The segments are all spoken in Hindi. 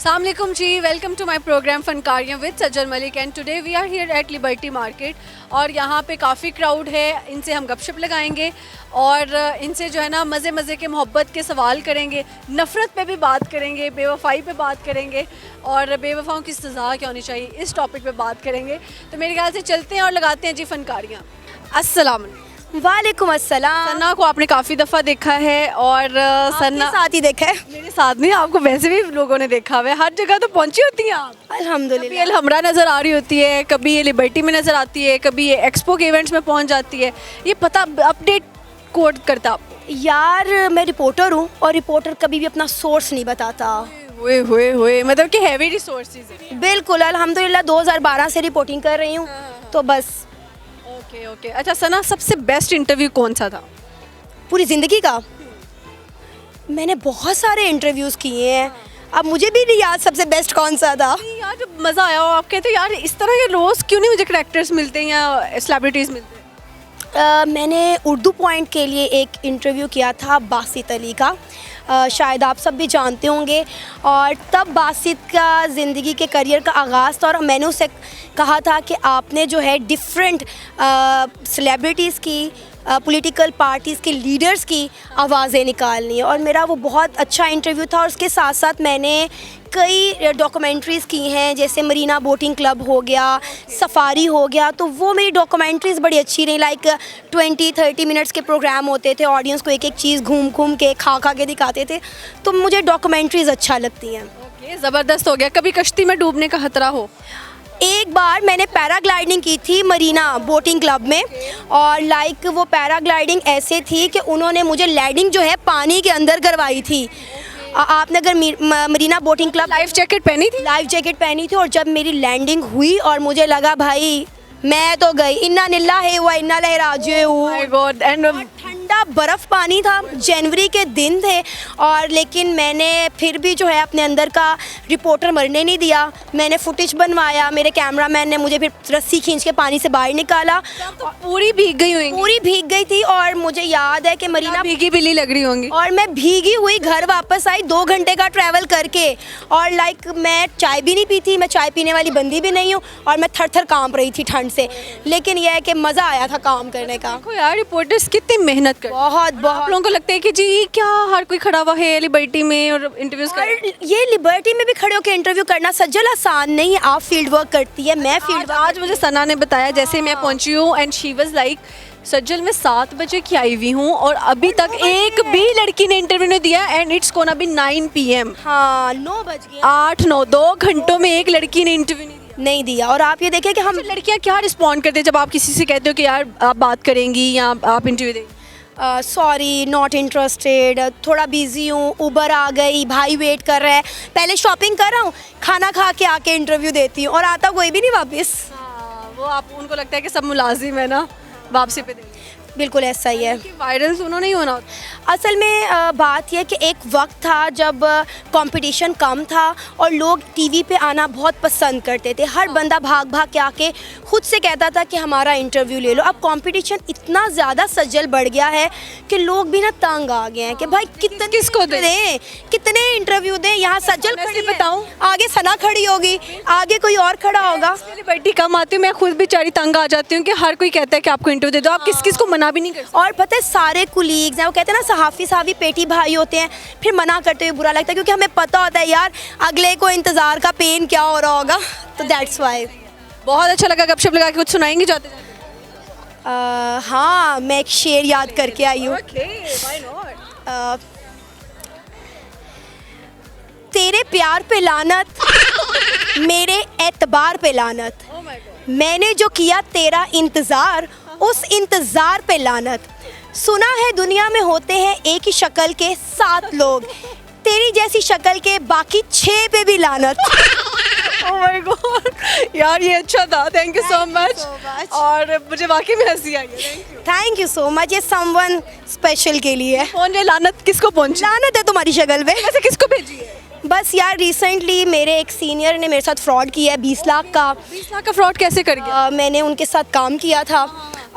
Assalamu alaikum ji, welcome to my programme फनकारियाँ with Sajjal Malik and today we are here at Liberty Market. और यहाँ पे काफ़ी क्राउड है, इनसे हम गपशप लगाएंगे और इनसे जो है ना मज़े मज़े के मोहब्बत के सवाल करेंगे, नफ़रत पे भी बात करेंगे, बेवफ़ाई पे बात करेंगे और बेवफ़ाओं की सज़ा क्या होनी चाहिए इस टॉपिक पे बात करेंगे। तो मेरे ख्याल से चलते हैं और लगाते हैं जी फनकारियाँ। अस्सलाम वालेकुम। वालेकुम अस्सलाम। सन्ना को आपने काफ़ी दफ़ा देखा है और सन्ना साथ ही देखा है। मेरे साथ नहीं, आपको वैसे भी लोगों ने देखा हुआ है, हर जगह तो पहुंची होती हैं आप। कभी अल्हम्दुलिल्लाह। ये हमरा नज़र आ रही होती है, कभी ये लिबर्टी में नज़र आती है, कभी ये एक्सपो के इवेंट्स में पहुंच जाती है। ये पता अपडेट कोड करता आपको? यार मैं रिपोर्टर हूँ और रिपोर्टर कभी भी अपना सोर्स नहीं बताता। हुए मतलब कि हैवी रिसोर्सेज है। बिल्कुल अल्हम्दुलिल्लाह 2012 से रिपोर्टिंग कर रही हूँ तो बस। ओके। अच्छा सना, सबसे बेस्ट इंटरव्यू कौन सा था पूरी ज़िंदगी का? मैंने बहुत सारे इंटरव्यूज़ किए हैं, अब मुझे भी नहीं याद सबसे बेस्ट कौन सा था। यार जब मज़ा आया हो, आप कहते हो यार इस तरह के रोज़ क्यों नहीं मुझे करैक्टर्स मिलते हैं या सेलिब्रिटीज़ मिलते हैं? मैंने उर्दू पॉइंट के लिए एक इंटरव्यू किया था बासित अली का, शायद आप सब भी जानते होंगे। और तब बासित का ज़िंदगी के करियर का आगाज़ था और मैंने उससे कहा था कि आपने जो है डिफरेंट सेलिब्रिटीज़ की, पॉलिटिकल पार्टीज़ के लीडर्स की आवाज़ें निकालनी है। और मेरा वो बहुत अच्छा इंटरव्यू था। और उसके साथ साथ मैंने कई डॉक्यूमेंट्रीज़ की हैं, जैसे मरीना बोटिंग क्लब हो गया, सफारी हो गया। तो वो मेरी डॉक्यूमेंट्रीज़ बड़ी अच्छी रही। लाइक 20-30 मिनट्स के प्रोग्राम होते थे, ऑडियंस को एक एक चीज़ घूम घूम के खा के दिखाते थे। तो मुझे डॉक्यूमेंट्रीज़ अच्छा लगती हैं। ओके, ज़बरदस्त हो गया। कभी कश्ती में डूबने का खतरा हो? एक बार मैंने पैराग्लाइडिंग की थी मरीना बोटिंग क्लब में। और लाइक वो पैराग्लाइडिंग ऐसे थी कि उन्होंने मुझे लैंडिंग जो है पानी के अंदर करवाई थी। आपने अगर Marina boating club life jacket पहनी थी? लाइफ जैकेट पहनी थी। और जब मेरी लैंडिंग हुई और मुझे लगा भाई मैं तो गई, इन्ना लिल्लाहि व इन्ना इलैहि राजिऊन। My God. एंड ठंडा बर्फ़ पानी था, जनवरी के दिन थे। और लेकिन मैंने फिर भी जो है अपने अंदर का रिपोर्टर मरने नहीं दिया। मैंने फुटेज बनवाया, मेरे कैमरामैन ने मुझे फिर रस्सी खींच के पानी से बाहर निकाला। तो पूरी भीग गई हुई? पूरी भीग गई थी। और मुझे याद है कि मरीना भीगी बिल्ली लग रही होंगी। और मैं भीगी हुई घर वापस आई 2 घंटे का ट्रैवल करके। और लाइक मैं चाय भी नहीं पी थी, मैं चाय पीने वाली बंदी भी नहीं हूँ। और मैं थर थर कांप रही थी ठंड से। लेकिन यह है कि मज़ा आया था काम करने का। देखो यार, रिपोर्टर्स कितनी मेहनत करते हैं। बहुत आप लोगों को लगता है कि जी क्या हर कोई खड़ा हुआ है लिबर्टी में और इंटरव्यूज कर। और ये लिबर्टी में भी खड़े होकर इंटरव्यू करना सज्जल आसान नहीं है। आप फील्ड वर्क करती है, मैं फील्ड आज मुझे सना ने बताया, जैसे मैं पहुंची हूँ एंड शी वाज लाइक सज्जल मैं 7 बजे की आई हुई हूँ और अभी तक एक भी लड़की ने इंटरव्यू नहीं दिया। And it's gonna be 9 PM। हाँ 9 बज गए। 8-9 2 घंटों में एक लड़की ने इंटरव्यू नहीं दिया। और आप ये देखें कि हम लड़कियाँ क्या रिस्पॉन्ड करते हैं जब आप किसी से कहते हो कि यार आप बात करेंगी या आप इंटरव्यू देंगी? सॉरी नॉट इंटरेस्टेड, थोड़ा बिजी हूँ, उबर आ गई, भाई वेट कर रहा है, पहले शॉपिंग कर रहा हूँ, खाना खा के आके इंटरव्यू देती हूँ। और आता कोई भी नहीं वापस। वो आप उनको लगता है कि सब मुलाजिम है ना, वापसी पे देंगे। बिल्कुल ऐसा ही है। वायरल तो नहीं होना। असल में बात यह कि एक वक्त था जब कंपटीशन कम था और लोग टीवी पे आना बहुत पसंद करते थे। हर बंदा भाग भाग के आके खुद से कहता था कि हमारा इंटरव्यू ले लो। अब कंपटीशन इतना ज़्यादा सज्जल बढ़ गया है कि लोग भी ना तंग आ गए हैं कि भाई किसको दें, कितने इंटरव्यू दें। यहाँ सज्जल खड़ी है, बताऊं आगे सना खड़ी होगी, आगे कोई और खड़ा होगा। लिबर्टी कम आती हूँ, मैं खुद बेचारी तंग आ जाती हूँ कि हर कोई कहता है कि आपको इंटरव्यू दे दो, आप किस को मना भी नहीं कर सकते। और पता है सारे कुलीग्स हैं, वो कहते हैं ना सहाफ़ी साहबी पेटी भाई होते हैं, फिर मना करते हुए बुरा लगता है क्योंकि हमें पता होता है यार अगले को इंतज़ार का पेन क्या हो रहा होगा। तो दैट्स वाई। बहुत अच्छा लगा, गपशप लगा के कुछ सुनाएंगे जाते जाते? हाँ मैं एक शेर याद करके आई हूँ। तेरे प्यार पे लानत, मेरे एतबार पे लानत, मैंने जो किया तेरा इंतज़ार, उस इंतज़ार पे लानत। सुना है दुनिया में होते हैं एक ही शक्ल के 7 लोग, तेरी जैसी शक्ल के बाकी 6 पे भी लानत। ओह माय गॉड यार, ये अच्छा था। Thank you so much. और मुझे वाकई में हंसी आई है। Thank you so much. ये समवन स्पेशल के लिए। कौन ये लानत किसको पहुंची? लानत है तुम्हारी शक्ल पे। वैसे किसको भेजी है? बस यार रिसेंटली मेरे एक सीनियर ने मेरे साथ फ्रॉड किया है 20 लाख का। 20 लाख का फ्रॉड कैसे कर गया? मैंने उनके साथ काम किया था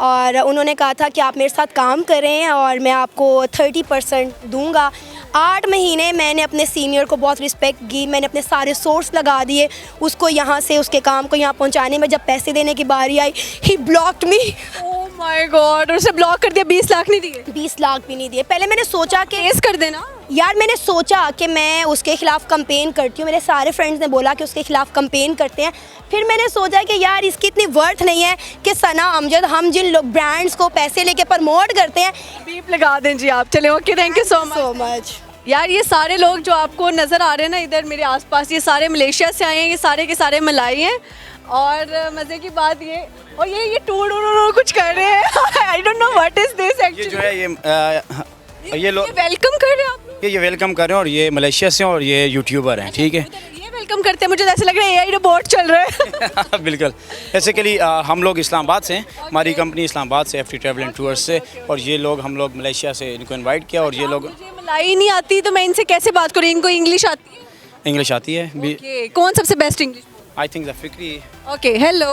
और उन्होंने कहा था कि आप मेरे साथ काम करें और मैं आपको 30% दूंगा। 8 महीने मैंने अपने सीनियर को बहुत रिस्पेक्ट दी, मैंने अपने सारे सोर्स लगा दिए उसको यहाँ से उसके काम को यहाँ पहुँचाने में। जब पैसे देने की बारी आई, he blocked me. Oh my God, उसे ब्लॉक कर दिया, 20 लाख नहीं दिए? 20 लाख भी नहीं दिए। पहले मैंने सोचा कि केस कर देना यार, मैंने सोचा कि मैं उसके खिलाफ कंपेन करती हूँ, मेरे सारे फ्रेंड्स ने बोला कि उसके खिलाफ कंपेन करते हैं। फिर मैंने सोचा कि यार इसकी इतनी वर्थ नहीं है कि सना अमजद, हम जिन लोग ब्रांड्स को पैसे लेके प्रमोट करते हैं। बीप लगा दें जी आप। चले, okay, thank you so much. यार ये सारे लोग जो आपको नज़र आ रहे हैं ना इधर मेरे आसपास, ये सारे मलेशिया से आए हैं, ये सारे के सारे मलाई हैं। और मज़े की बात ये टूर कुछ कर रहे हैं। I don't know what is this actually. ये जो है ये लोग वेलकम कर रहे हैं आप लोग? ये वेलकम कर रहे हैं और ये मलेशिया से और ये यूट्यूबर हैं, ठीक है। ये वेलकम करते हैं, मुझे तो ऐसा लग रहा है एआई रोबोट चल रहा है। बिल्कुल। बेसिकली हम लोग इस्लामाबाद से हैं, हमारी कंपनी इस्लामाबाद से FT ट्रैवल एंड टूर्स से, और ये लोग हम लोग मलेशिया से इनको इनवाइट किया। और ये लोग, मुझे मलाई नहीं आती तो मैं इनसे कैसे बात करूँ? इनको इंग्लिश आती है? इंग्लिश आती है भी। Okay, कौन सबसे best English? I think the फिक्री। ओके, हेलो,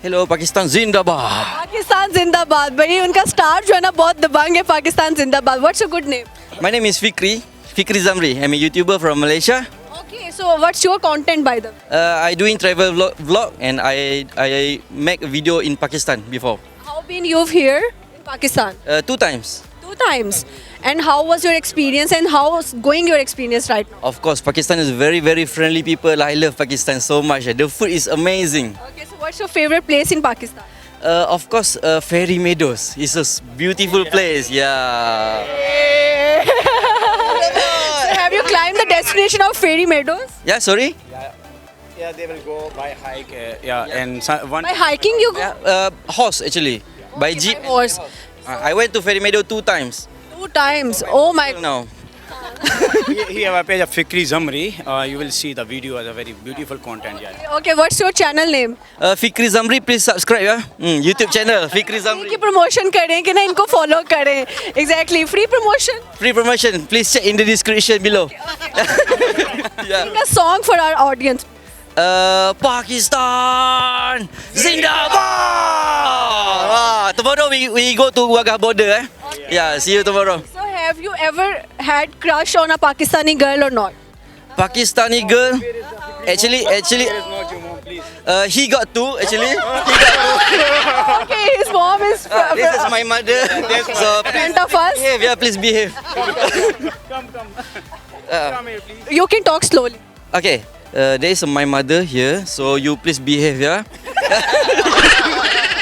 हेलो पाकिस्तान जिंदाबाद। पाकिस्तान जिंदाबाद। भाई उनका स्टार जो है ना बहुत दबंग है, पाकिस्तान जिंदाबाद। What's your good name? My name is Fikri Zamri. I'm a YouTuber from Malaysia. Okay, so what's your content by the way? I doing travel vlog and I make a video in Pakistan before. How been you've here in Pakistan? 2 times. 2 times. And how was your experience and how's going your experience right now? Of course, Pakistan is very very friendly people. I love Pakistan so much. The food is amazing. Okay, so what's your favorite place in Pakistan? Of course, Fairy Meadows. It's a beautiful place. Yeah. So have you climbed the destination of Fairy Meadows? Yeah. Sorry. Yeah, they will go by hike. And one. By hiking you go? Horse actually. By jeep. By horse. I went to Fairy Meadow 2 times. 2 times. Oh my god. Now. He have a page of Fikri Zamri. You will see the video as a very beautiful content. Yeah. Okay, what's your channel name? Fikri Zamri, please subscribe. Yeah. YouTube channel Fikri Zamri. की प्रमोशन करें कि ना इनको फॉलो करें? Exactly, free promotion. Free promotion. Please check in the description below. Yeah. Sing a song for our audience. Pakistan Zindabad. Tomorrow we go to Wagah border. Yeah. See you tomorrow. So have you ever had crush on a Pakistani girl or not? Pakistani girl. Actually, he got 2 actually. Okay, his mom is This is my mother. So friend of us. behave. Yeah, please behave. You can talk slowly. Okay. There is my mother here. So you please behave. Yeah.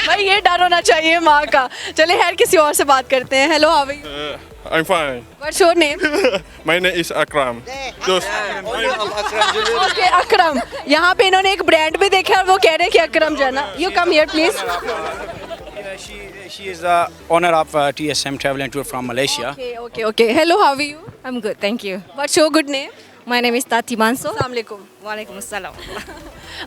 भाई ये डर होना चाहिए माँ का। चले खैर किसी और से बात करते हैं। Hello, how are you? I'm fine. What's your name? My name is Akram. Just okay, Akram. यहाँ पे इन्होंने एक ब्रांड भी देखा और वो कह रहे हैं कि अकरम जाना। You come here please. She is the owner of TSM Travel and Tour from Malaysia. Okay. Hello, how are you? I'm good, thank you. What's your good name? My name is Tati Manso. Assalamu alaikum. Walaikum assalam.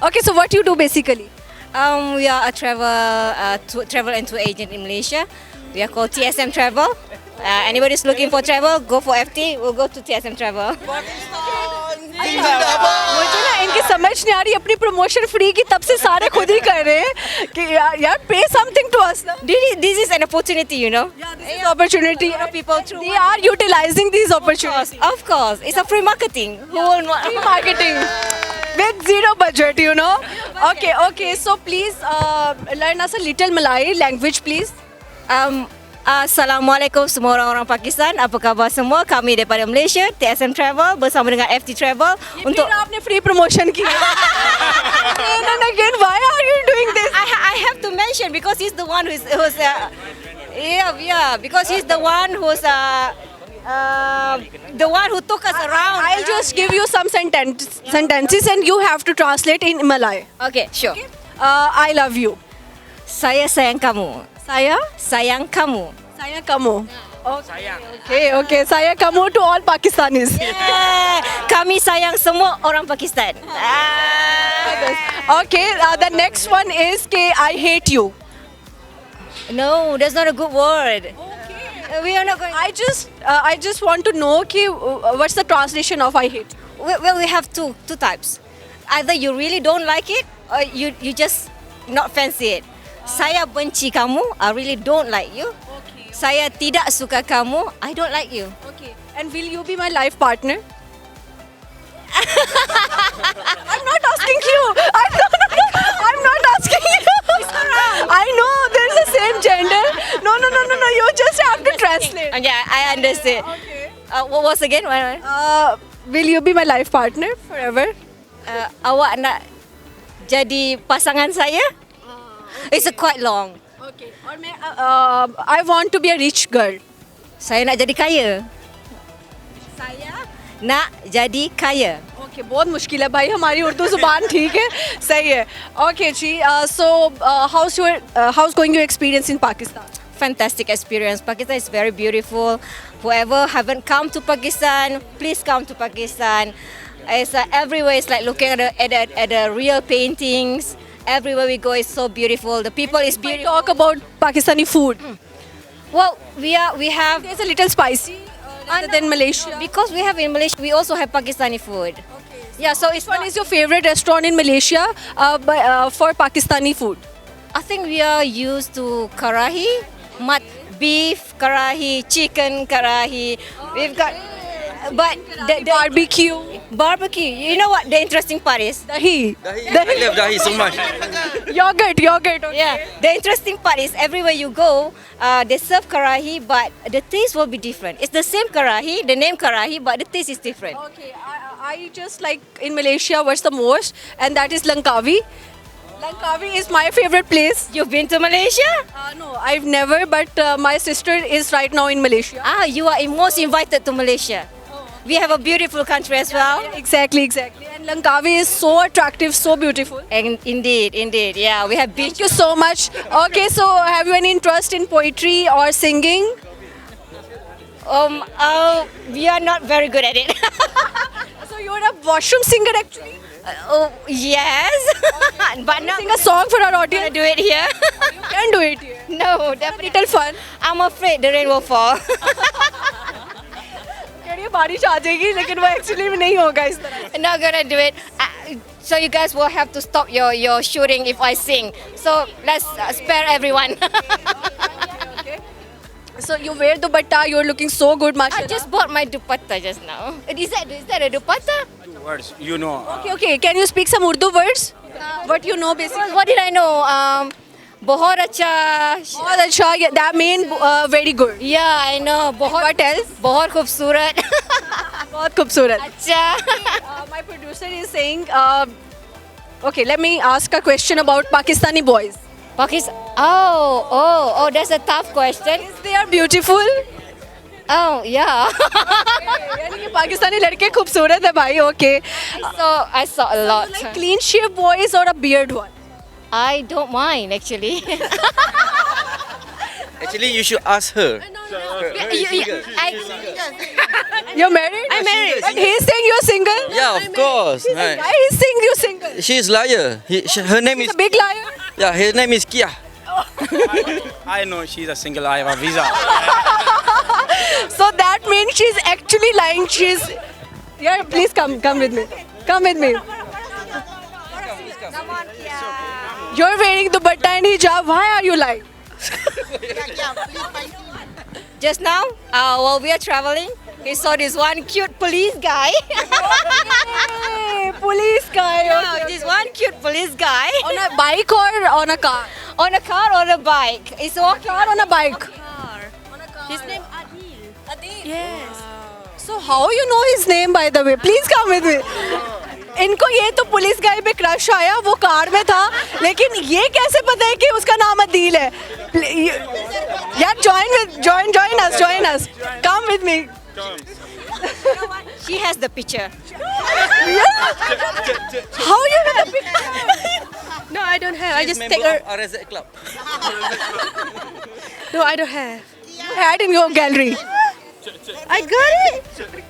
Okay, so what you do basically? We are a travel and tour agent in Malaysia. We are called TSM Travel. Anybody is looking for travel, go for FT. We'll go to TSM Travel. मुझे ना इनकी समझ नहीं आ रही, अपनी प्रमोशन फ्री की तब से सारे खुद ही कर रहे हैं कि यार पे समथिंग टू अस ना। This is an opportunity, you know. Yeah, this is opportunity. People through. They are utilizing these opportunities. Of course, it's a free marketing. Who will not? Free marketing with zero budget, you know. Okay. So please learn us a little Malay language, please. Assalamualaikum semua orang-orang Pakistan. Apa khabar semua? Kami daripada Malaysia, TSM Travel bersama dengan FT Travel untuk आपने free promotion की। Again and again, why are you doing this? I have to mention because he's the one who's because he's the one who's the one who took us around. I'll just give you some sentences and you have to translate in Malay. Okay, sure. I love you. Saya sayang kamu. Saya Sayang kamu. kamu. Okay. Saya kamu to all Pakistanis. Kami sayang semua orang Pakistan. Okay, the next one is ke I hate you. No, that's not a good word. We are not going. I just want to know ki what's the translation of I hate you? Well, we have two types. Either you really don't like it, or you just not fancy it. Saya benci kamu. I really don't like you. Okay. Saya tidak suka kamu. I don't like you. Okay. And will you be my life partner? I'm not asking you. I'm not asking you. I know there's the same gender. No. You just have to translate. Yeah, I understand. What was again? Will you be my life partner forever? Awak nak jadi pasangan saya? It's quite long. Okay. और मैं I want to be a rich girl. Saya nak jadi kaya. Saya nak jadi kaya. Okay बहुत मुश्किल है भाई हमारी उर्दू जुबान ठीक है सही है ओके जी so how's going your experience in Pakistan Fantastic experience. Pakistan is very beautiful. Whoever haven't come to Pakistan, please come to Pakistan. It's everywhere. It's like looking at the real paintings. Everywhere we go is so beautiful. The people is beautiful. talk about Pakistani food Well, we have there's a little spicy rather than Malaysia because we have in Malaysia. We also have Pakistani food. Yeah, so it's which one is your favorite restaurant in Malaysia for Pakistani food I think we are used to karahi, beef karahi, chicken karahi. We've got, but the barbecue barbecue. You know what the interesting part is? dahi I love dahi so much. yogurt okay. Yeah, the interesting part is everywhere you go, they serve karahi, but the taste will be different. It's the same karahi, the name karahi, but the taste is different. Okay, I just like in Malaysia what's the most and that is Langkawi. Langkawi is my favorite place. You've been to Malaysia? No, I've never, but my sister is right now in Malaysia. You are most invited to Malaysia. We have a beautiful country as well. Exactly. And Langkawi is so attractive, so beautiful. And indeed, yeah, we have beach. Thank you so much. Okay, so have you any interest in poetry or singing? We are not very good at it. So you're a washroom singer actually? Yes, but not Sing a song for our gonna audience. do it here. You can do it here. No, Have a definitely. little fun. I'm afraid the rain will fall. यार ये बारिश आ जाएगी लेकिन वो एक्चुअली में नहीं होगा इस तरह Not gonna do it. So you guys will have to stop your shooting if I sing. So let's spare everyone. So you wear dupatta, you're looking so good, I mashallah. just bought my dupatta just now. Is that a dupatta? Words, you know. Okay, can you speak some Urdu words? What you know basically? What did I know? बहुत अच्छा. बहुत अच्छा, yeah, that mean very good. Yeah, I know. बहुत. What else? बहुत खूबसूरत. बहुत खूबसूरत. अच्छा. My producer is saying, okay, let me ask a question about Pakistani boys. Pakistan. Oh, that's a tough question. Is they are beautiful? Oh, yeah. यानी कि पाकिस्तानी लड़के खूबसूरत है भाई. Okay. I saw a lot. Like clean shave boys or a beard one? I don't mind actually. Actually, you should ask her. You're married? I'm married. But he's saying you're single? Yeah, of course. He's Right. Why he's saying you're single? She's liar. Her name He's is a big liar. her name is Kia. I know she's a single. I have a visa. So that means she's actually lying. She's. Yeah, please come with me. Come with me. You're wearing dupatta and hijab. Why are you lying? Just now, while we are traveling, we saw this one cute police guy. Hey, police guy. Yeah, this one cute police guy On a bike or on a car? on a car or a bike. It's walking. Car on a bike. His name Adil. Adil. Yes. So how you know his name by the way? Please come with me. इनको ये तो पुलिस गाय पे क्रश आया वो कार में था लेकिन ये कैसे पता है कि उसका नाम अदील है यार join us come with me She has the picture. how you know the picture No, I don't have. I just member take her. of RZ Club. No, I don't have. had in your gallery I got it.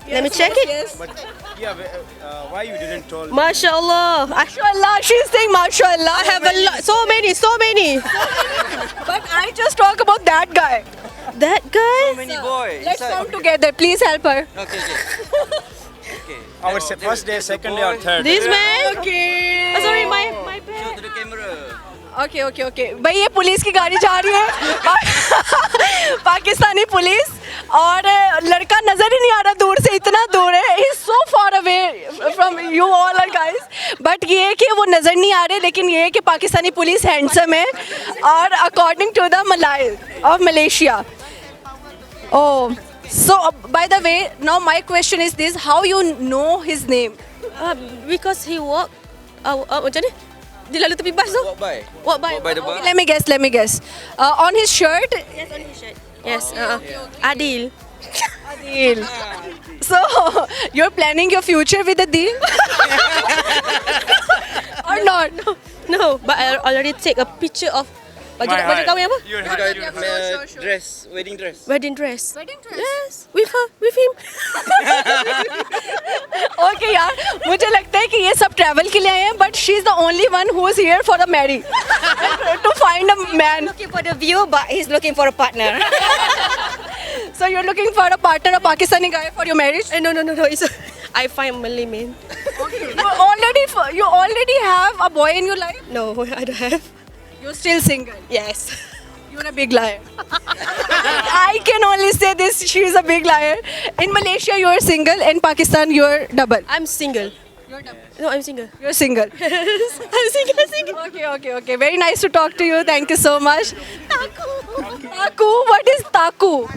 Let me check it. Yeah, why you didn't tell? MashaAllah. mashallah she's saying mashallah I have a lot. So many. but I just talk about that guy That guy? Many boys. let's come together please help her Okay. Our first day, second day, or third. This man? okay Oh, sorry, my Show bad. to the camera. Okay भाई ये पुलिस की गाड़ी जा रही है पाकिस्तानी पुलिस और लड़का नजर ही नहीं आ रहा दूर से, इतना दूर है, he is so far away from you all guys. But ये है कि वो नजर नहीं आ रहे, लेकिन ये है कि पाकिस्तानी पुलिस हैंडसम है और अकॉर्डिंग टू द मलाई of Malaysia. Oh, so by the way, now my question is this: how you know his name? Because he walk. Macam ni? Dia lalu tepi bas tu. Walk by. Walk by. the bar. Okay, let me guess. On his shirt. Yes, on his shirt. Yes. Adil. Adil. So you're planning your future with Adil? Or not? No, but I already take a picture of baju kahwin apa? Dress, wedding dress. Wedding dress. Wedding dress? Yes, with her, with him. Okay यार, मुझे लगता है कि ये सब ट्रैवल के लिए आए हैं, but she is the only one who is here for the marry, to find a man. Looking for the view, but he's looking for a partner. So you're looking for a partner, a Pakistani guy for your marriage? No. It's I find Malay man. You already have a boy in your life? No, I don't have. You're still single. Yes. You're a big liar. I can only say this, she is a big liar. In Malaysia, you're single. In Pakistan, you're double. I'm single. You're double. No, I'm single. You're single. Yes, I'm single. Okay. Very nice to talk to you. Thank you so much. Taku? What is Taku?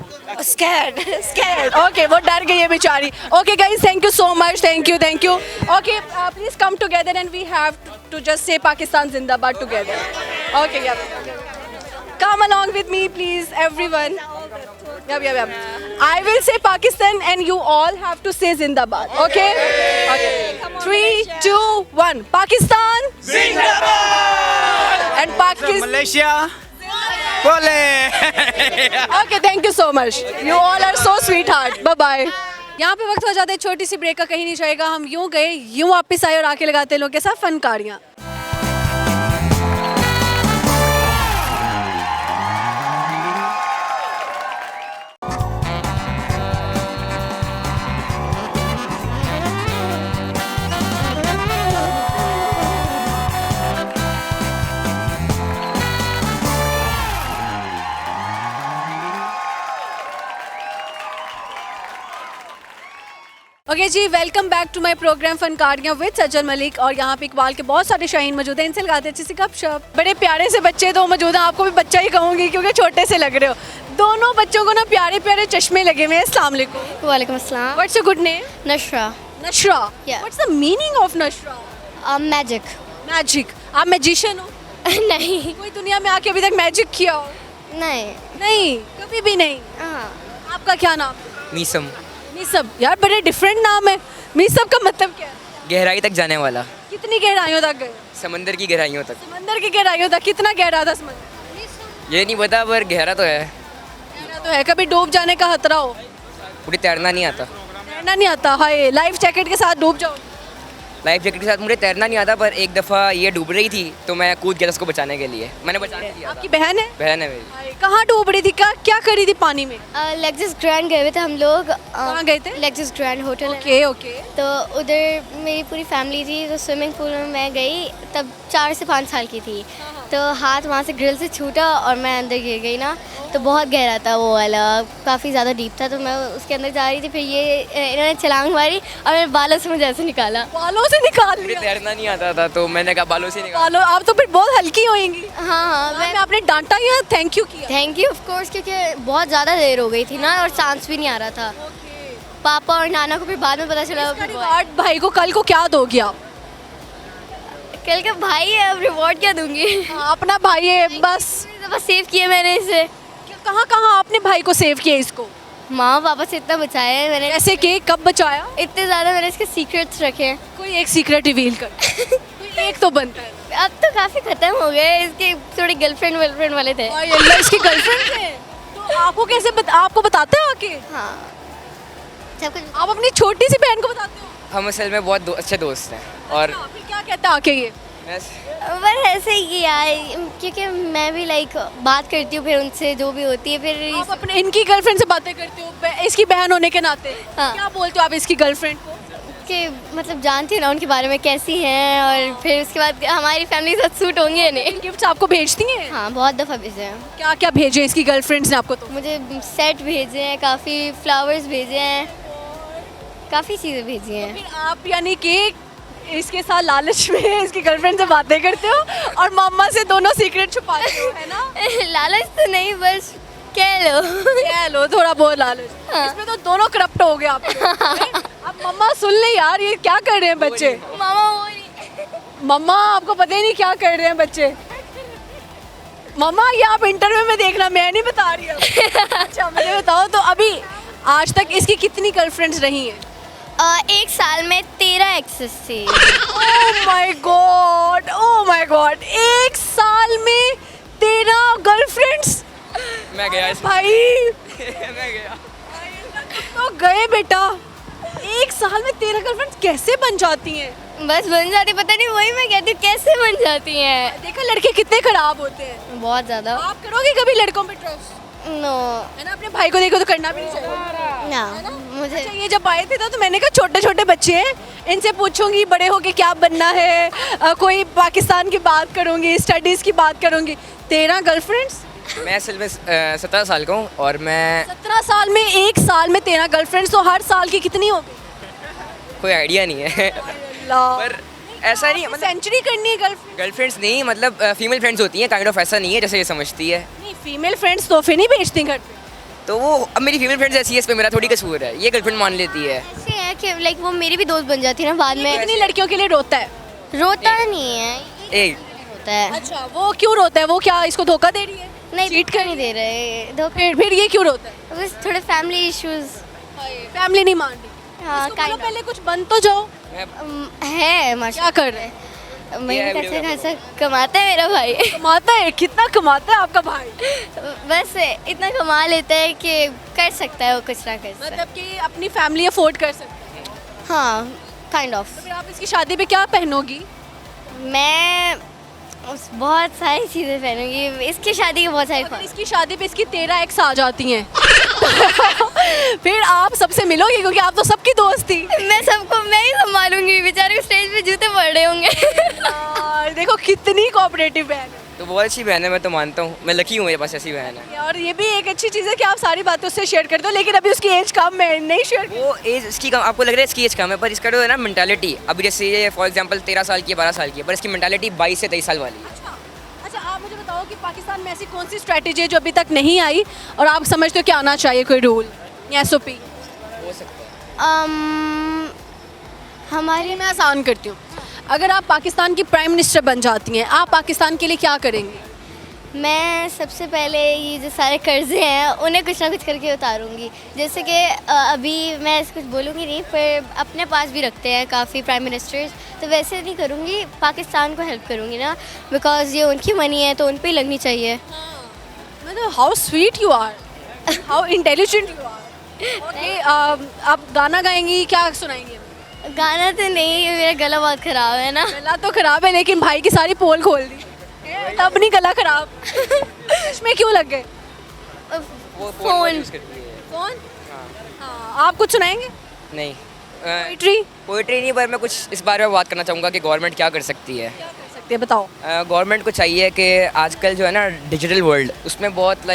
Scared. Okay, वो डर गई है बेचारी. Okay, guys, thank you so much. Thank you. Okay, please come together and we have to just say Pakistan Zindabad together. Okay, yeah. Come along with me, please, everyone. Yep. I will say Pakistan and you all have to say Zindabad. Okay? 3, 2, 1. Pakistan. Zindabad. And Pakistan. Malaysia. Bole. Okay, thank you so much. You all are so sweetheart. Bye bye. यहाँ पे वक्त हो जाता है छोटी सी ब्रेक का, कहीं नहीं जाएगा। हम यूं गए, यूं वापस आए और आके लगाते हैं लोगों के साथ फनकारियाँ। Okay ji, welcome back to my programme फनकारियाँ विद सज्जन मलिक। और यहाँ पे इकबाल के बहुत सारे शाहीन मौजूद हैं, इनसे लगाते अच्छे से गपशप। बड़े प्यारे से बच्चे दो मौजूद हैं, आपको भी बच्चा ही कहूँगी क्योंकि छोटे से लग रहे हो। दोनों बच्चों को ना प्यारे प्यारे चश्मे लगे हुए हैं। अस्सलाम वालेकुम। वालेकुम अस्सलाम। What's your good name? नशरा। नशरा? Yeah. What's the meaning of नशरा? Magic. Magic. आप मैजिशियन हो? नहीं कोई दुनिया में आके अभी तक मैजिक किया हो? नहीं, कभी भी नहीं। आपका क्या नाम? मीसम। मीसब। यार बड़े डिफरेंट नाम है। मीसब का मतलब क्या है? गहराई तक जाने वाला। कितनी गहराइयों तक गए? समंदर की गहराइयों तक। समंदर की गहराइयों तक? कितना गहरा था समंदर? ये नहीं पता पर गहरा तो है। गहरा तो है। कभी डूब जाने का खतरा हो? मुझे तैरना नहीं आता। तैरना नहीं आता? हाय, लाइफ जैकेट के साथ डूब जाओ? लाइफ जैकेट के साथ मुझे तैरना नहीं आता, पर एक दफ़ा ये डूब रही थी तो मैं कूद गया उसको बचाने के लिए। मैंने बचा लिया। आपकी बहन है? बहन है मेरी। हाय, कहाँ डूब रही थी? क्या करी थी पानी में? लेक्सिस ग्रैंड गए हुए थे हम लोग। कहाँ गए थे? Lexus grand hotel. ओके। तो उधर मेरी पूरी फैमिली थी, तो स्विमिंग पूल में मैं गई, तब 4 से 5 साल की थी। तो हाथ वहाँ से ग्रिल से छूटा और मैं अंदर गिर गई ना, तो बहुत गहरा था वो वाला, काफ़ी ज़्यादा डीप था। तो मैं उसके अंदर जा रही थी, फिर ये इन्होंने छलांग मारी और मेरे बालों से मुझे ऐसे निकाला। बालों से निकाल मुझे लिया? तैरना नहीं आता था तो मैंने कहा बालों से निकाल। बालों? आप तो फिर बहुत हल्की होएंगी। हाँ, मैं आपने डांटा या थैंक यू किया? थैंक यू ऑफ कोर्स, क्योंकि बहुत ज़्यादा देर हो गई थी ना और सांस भी नहीं आ रहा था। पापा और नाना को फिर बाद में पता चला। रिवॉर्ड भाई को कल को क्या दोगी आप? कल का भाई है, अब रिवॉर्ड क्या दूंगी? अपना भाई है बस सेव किया मैंने इसे। कहाँ आपने भाई को सेव किया इसको? माँ पापा से इतना बचाया है मैंने। ऐसे कि कब बचाया? इतने ज़्यादा मैंने इसके सीक्रेट्स रखे हैं। कोई एक सीक्रेट रिवील कर। कोई एक तो बनता है। अब तो काफ़ी ख़त्म हो गए, इसके थोड़े गर्लफ्रेंड वाले थे। अल्लाह, इसकी गर्लफ्रेंड है? तो आपको कैसे आपको बताते हो आके? हाँ, सब कुछ। आप अपनी छोटी सी बहन को बताते हो? हम असल में बहुत अच्छे दोस्त हैं। और फिर क्या कहता है आके ये? बस ऐसे ही यार, क्योंकि मैं भी लाइक बात करती हूँ फिर उनसे जो भी होती है। फिर आप अपने इनकी गर्लफ्रेंड से बातें करते हो इसकी बहन होने के नाते? हाँ। क्या बोलते हो आप इसकी गर्लफ्रेंड को? कि मतलब जानती हूँ ना उनके बारे में कैसी हैं, और फिर उसके बाद हमारी फैमिली के साथ सूट होंगे या नहीं। गिफ्ट्स आपको भेजती हैं? हाँ, बहुत दफ़ा भेजे हैं। क्या क्या भेजे इसकी गर्लफ्रेंड्स ने आपको? तो मुझे सेट भेजे हैं, काफ़ी फ्लावर्स भेजे हैं, काफ़ी चीज़ें भेजी हैं। फिर आप यानी कि इसके साथ लालच में इसकी गर्लफ्रेंड से बातें करते हो और मम्मा से दोनों सीक्रेट छुपाते हो, है ना? लालच तो नहीं, बस कह लो थोड़ा बहुत लालच। हाँ। इसमें तो दोनों करप्ट हो गए आप। अब मम्मा सुन ले यार, ये क्या कर रहे हैं बच्चे? मामा वो नहीं। मम्मा आपको पता ही नहीं क्या कर रहे हैं बच्चे। मम्मा ये आप इंटरव्यू में देखना, मैं नहीं बता रही हूँ। अच्छा मुझे बताओ, तो अभी आज तक इसकी कितनी गर्लफ्रेंड्स रही हैं? 1 साल में 13 एक्सेस थी। ओह माय गॉड, 1 साल में 13 गर्लफ्रेंड्स। मैं गया इस भाई मैं गया। तो गए बेटा, 1 साल में 13 गर्लफ्रेंड्स कैसे बन जाती हैं? बस बन जाती, पता नहीं, वही मैं कहती हूँ कैसे बन जाती हैं। देखा लड़के कितने खराब होते हैं। बहुत ज़्यादा। आप करोगे कभी लड़कों पे ट्रस्ट? नो। है ना, अपने भाई को देखो तो करना भी नहीं चाहिए ना, मुझे अच्छा ये जब आए थे तो मैंने कहा छोटे छोटे बच्चे हैं, इनसे पूछूंगी बड़े होके क्या बनना है, कोई पाकिस्तान की बात करूंगी, स्टडीज़ की बात करूंगी। 13 गर्लफ्रेंड्स? मैं असल में 17 साल का हूँ और मैं 17 साल में 1 साल में 13 गर्लफ्रेंड्स, तो हर साल की कितनी हो गई? कोई आइडिया नहीं है। पर ऐसा नहीं है, मतलब सेंचुरी करनी है गर्लफ्रेंड? गर्लफ्रेंड्स नहीं, मतलब फीमेल फ्रेंड्स होती हैं, काइंड ऑफ ऐसा नहीं है जैसे ये समझती है। नहीं, फीमेल फ्रेंड्स तोहफे नहीं भेजती घर पे? तो वो अब मेरी फीमेल फ्रेंड्स ऐसी है, इस पे मेरा थोड़ी कसूर है, ये गर्लफ्रेंड मान लेती है। ऐसे है कि लाइक वो मेरी भी दोस्त बन जाती है ना बाद में। कितनी लड़कियों के लिए रोता है? रोता नहीं है, एक होता है। अच्छा वो क्यों रोता है? वो क्या इसको धोखा दे रही है? नहीं, चीट कर नहीं दे रहे धोखा। फिर ये क्यों रोता है? बस थोड़े फैमिली इश्यूज। फैमिली नहीं मान रही? हाँ, इसको बोलो पहले कुछ बन तो जाओ। है क्या कर रहे हैं? महीने कैसे खासा कमाता है मेरा भाई। कमाता है? कितना कमाता है आपका भाई? बस इतना कमा लेता है कि कर सकता है वो कुछ ना कुछ। मतलब कि अपनी फैमिली अफोर्ड कर सकते हैं। हाँ, काइंड ऑफ। तो फिर आप इसकी शादी पे क्या पहनोगी? मैं बहुत सारी चीज़ें पहनूंगी, इसकी शादी की बहुत सारी अगर इसकी शादी पे इसकी 13 एक्स आ जाती हैं फिर आप सबसे मिलोगे क्योंकि आप तो सबकी दोस्त थी। मैं ही संभालूंगी, बेचारे स्टेज पे जूते पड़ रहे होंगे। यार देखो कितनी कोऑपरेटिव बहन है। तो बहुत अच्छी बहन है, मैं तो मानता हूँ, मैं लकी हूँ मेरे पास ऐसी बहन है। और ये भी एक अच्छी चीज़ है कि आप सारी बातें उससे शेयर करते हो, लेकिन अभी उसकी एज कम है, नहीं शेयर। वो एज इसकी कम, आपको लग रहा है इसकी एज कम है, पर इसका जो है ना मेंटालिटी, अभी जैसे ये फॉर एग्जांपल 13 साल की है, 12 साल की है, पर इसकी मेंटालिटी 22 से 23 साल वाली है। अच्छा आप मुझे बताओ कि पाकिस्तान में ऐसी कौन सी स्ट्रैटेजी है जो अभी तक नहीं आई और आप समझते हो कि आना चाहिए, कोई रूल या SOP? हो सकता है। हमारे मैं आसान करती हूँ, अगर आप पाकिस्तान की प्राइम मिनिस्टर बन जाती हैं, आप पाकिस्तान के लिए क्या करेंगी? मैं सबसे पहले ये जो सारे कर्जे हैं उन्हें कुछ ना कुछ करके उतारूंगी। जैसे कि अभी मैं कुछ बोलूँगी नहीं, पर अपने पास भी रखते हैं काफ़ी प्राइम मिनिस्टर्स, तो वैसे नहीं करूँगी, पाकिस्तान को हेल्प करूँगी ना, बिकॉज ये उनकी मनी है तो उन पर ही लगनी चाहिए। मतलब how sweet you are, how intelligent you are. Okay, आप गाना गाएंगी, क्या सुनाएंगी? गाना तो नहीं, मेरा गला बहुत ख़राब है ना। गला तो खराब है लेकिन भाई की सारी पोल खोल दी, तब नहीं गला खराब। चश्मे क्यों लग गए? वो फोन। यूज़ करती है। फोन? हाँ, आप कुछ सुनाएंगे? नहीं, पोइट्री? पोइट्री नहीं, पर मैं कुछ इस बारे में बात करना चाहूँगा कि गवर्नमेंट क्या कर सकती है। क्या कर सकते हैं बताओ। गवर्नमेंट को चाहिए कि आजकल जो है ना डिजिटल वर्ल्ड, उसमें बहुत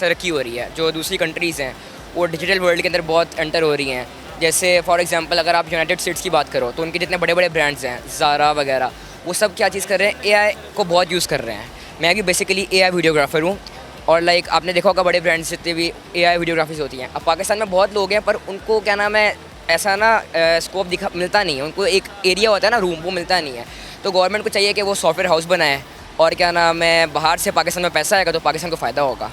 तरक्की हो रही है। जो दूसरी कंट्रीज़ हैं वो डिजिटल वर्ल्ड के अंदर बहुत एंटर हो रही हैं। जैसे फॉर एग्जांपल अगर आप यूनाइटेड स्टेट्स की बात करो तो उनके जितने बड़े बड़े ब्रांड्स हैं, ज़ारा वगैरह, वो सब क्या चीज़ कर रहे हैं, AI को बहुत यूज़ कर रहे हैं। मैं भी बेसिकली AI वीडियोग्राफर हूँ और आपने देखा होगा बड़े ब्रांड्स जितने भी AI वीडियोग्राफीज होती हैं। अब पाकिस्तान में बहुत लोग हैं पर उनको क्या नाम है ऐसा ना स्कोप मिलता नहीं है, उनको एक एरिया होता है ना, रूम, वो मिलता नहीं है। तो गवर्नमेंट को चाहिए कि वो सॉफ्टवेयर हाउस बनाए और क्या नाम है बाहर से पाकिस्तान में पैसा आएगा तो पाकिस्तान को फ़ायदा होगा।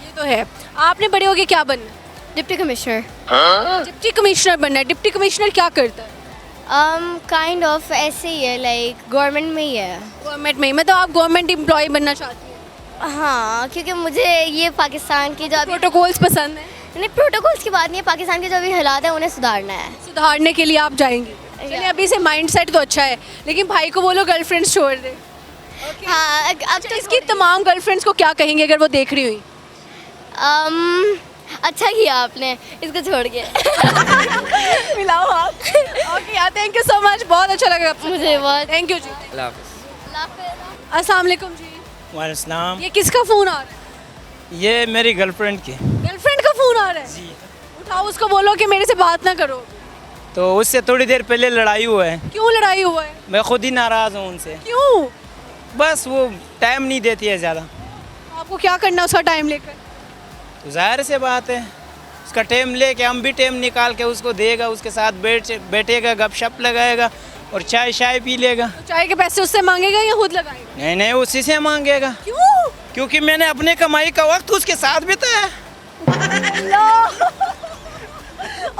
ये तो है। आपने बड़े होके क्या बनना? Deputy commissioner. डिप्टी कमिश्नर बनना है। डिप्टी कमिश्नर क्या करता है? काइंड ऑफ ऐसे ही है, लाइक गवर्नमेंट में ही है। गवर्नमेंट में? मतलब आप गवर्नमेंट एम्प्लॉय बनना चाहती हैं? हाँ, क्योंकि मुझे ये पाकिस्तान की जो अभी प्रोटोकॉल्स पसंद है? नहीं, प्रोटोकॉल्स की बात नहीं है, पाकिस्तान के जो अभी हालात हैं उन्हें सुधारना है। सुधारने के लिए आप जाएंगी? चलिए अभी से माइंडसेट तो अच्छा है, लेकिन भाई को बोलो गर्लफ्रेंड छोड़ दे। हाँ, अब तो इसकी तमाम गर्लफ्रेंड्स को क्या कहेंगे अगर वो देख रही हुई? अच्छा किया आपने इसको छोड़ के। मिलाओ हाथ। Okay thank you so much, बहुत अच्छा लगा आपसे। मुझे बहुत थैंक यू जी। अल्लाह हाफ़िज़। अस्सलाम वालेकुम जी। वालेकुम। ये किसका फ़ोन आ रहा है? ये मेरी गर्लफ्रेंड की। गर्लफ्रेंड का फ़ोन आ रहा है? जी। उठाओ, उसको बोलो कि मेरे से बात ना करो। तो उससे थोड़ी देर पहले लड़ाई हुआ है। क्यों लड़ाई हुआ है? मैं खुद ही नाराज़ हूँ उनसे। क्यों? बस वो टाइम नहीं देती है ज़्यादा। आपको क्या करना उसका टाइम लेकर? तो जाहिर से बात है, उसका टाइम लेके हम भी टाइम निकाल के उसको देगा, उसके साथ बैठेगा, गपशप लगाएगा और चाय पी लेगा। तो चाय के पैसे उससे मांगेगा या खुद लगाएगा? नहीं नहीं, उसी से मांगेगा। क्यों? क्योंकि मैंने अपने कमाई का वक्त उसके साथ बिताया।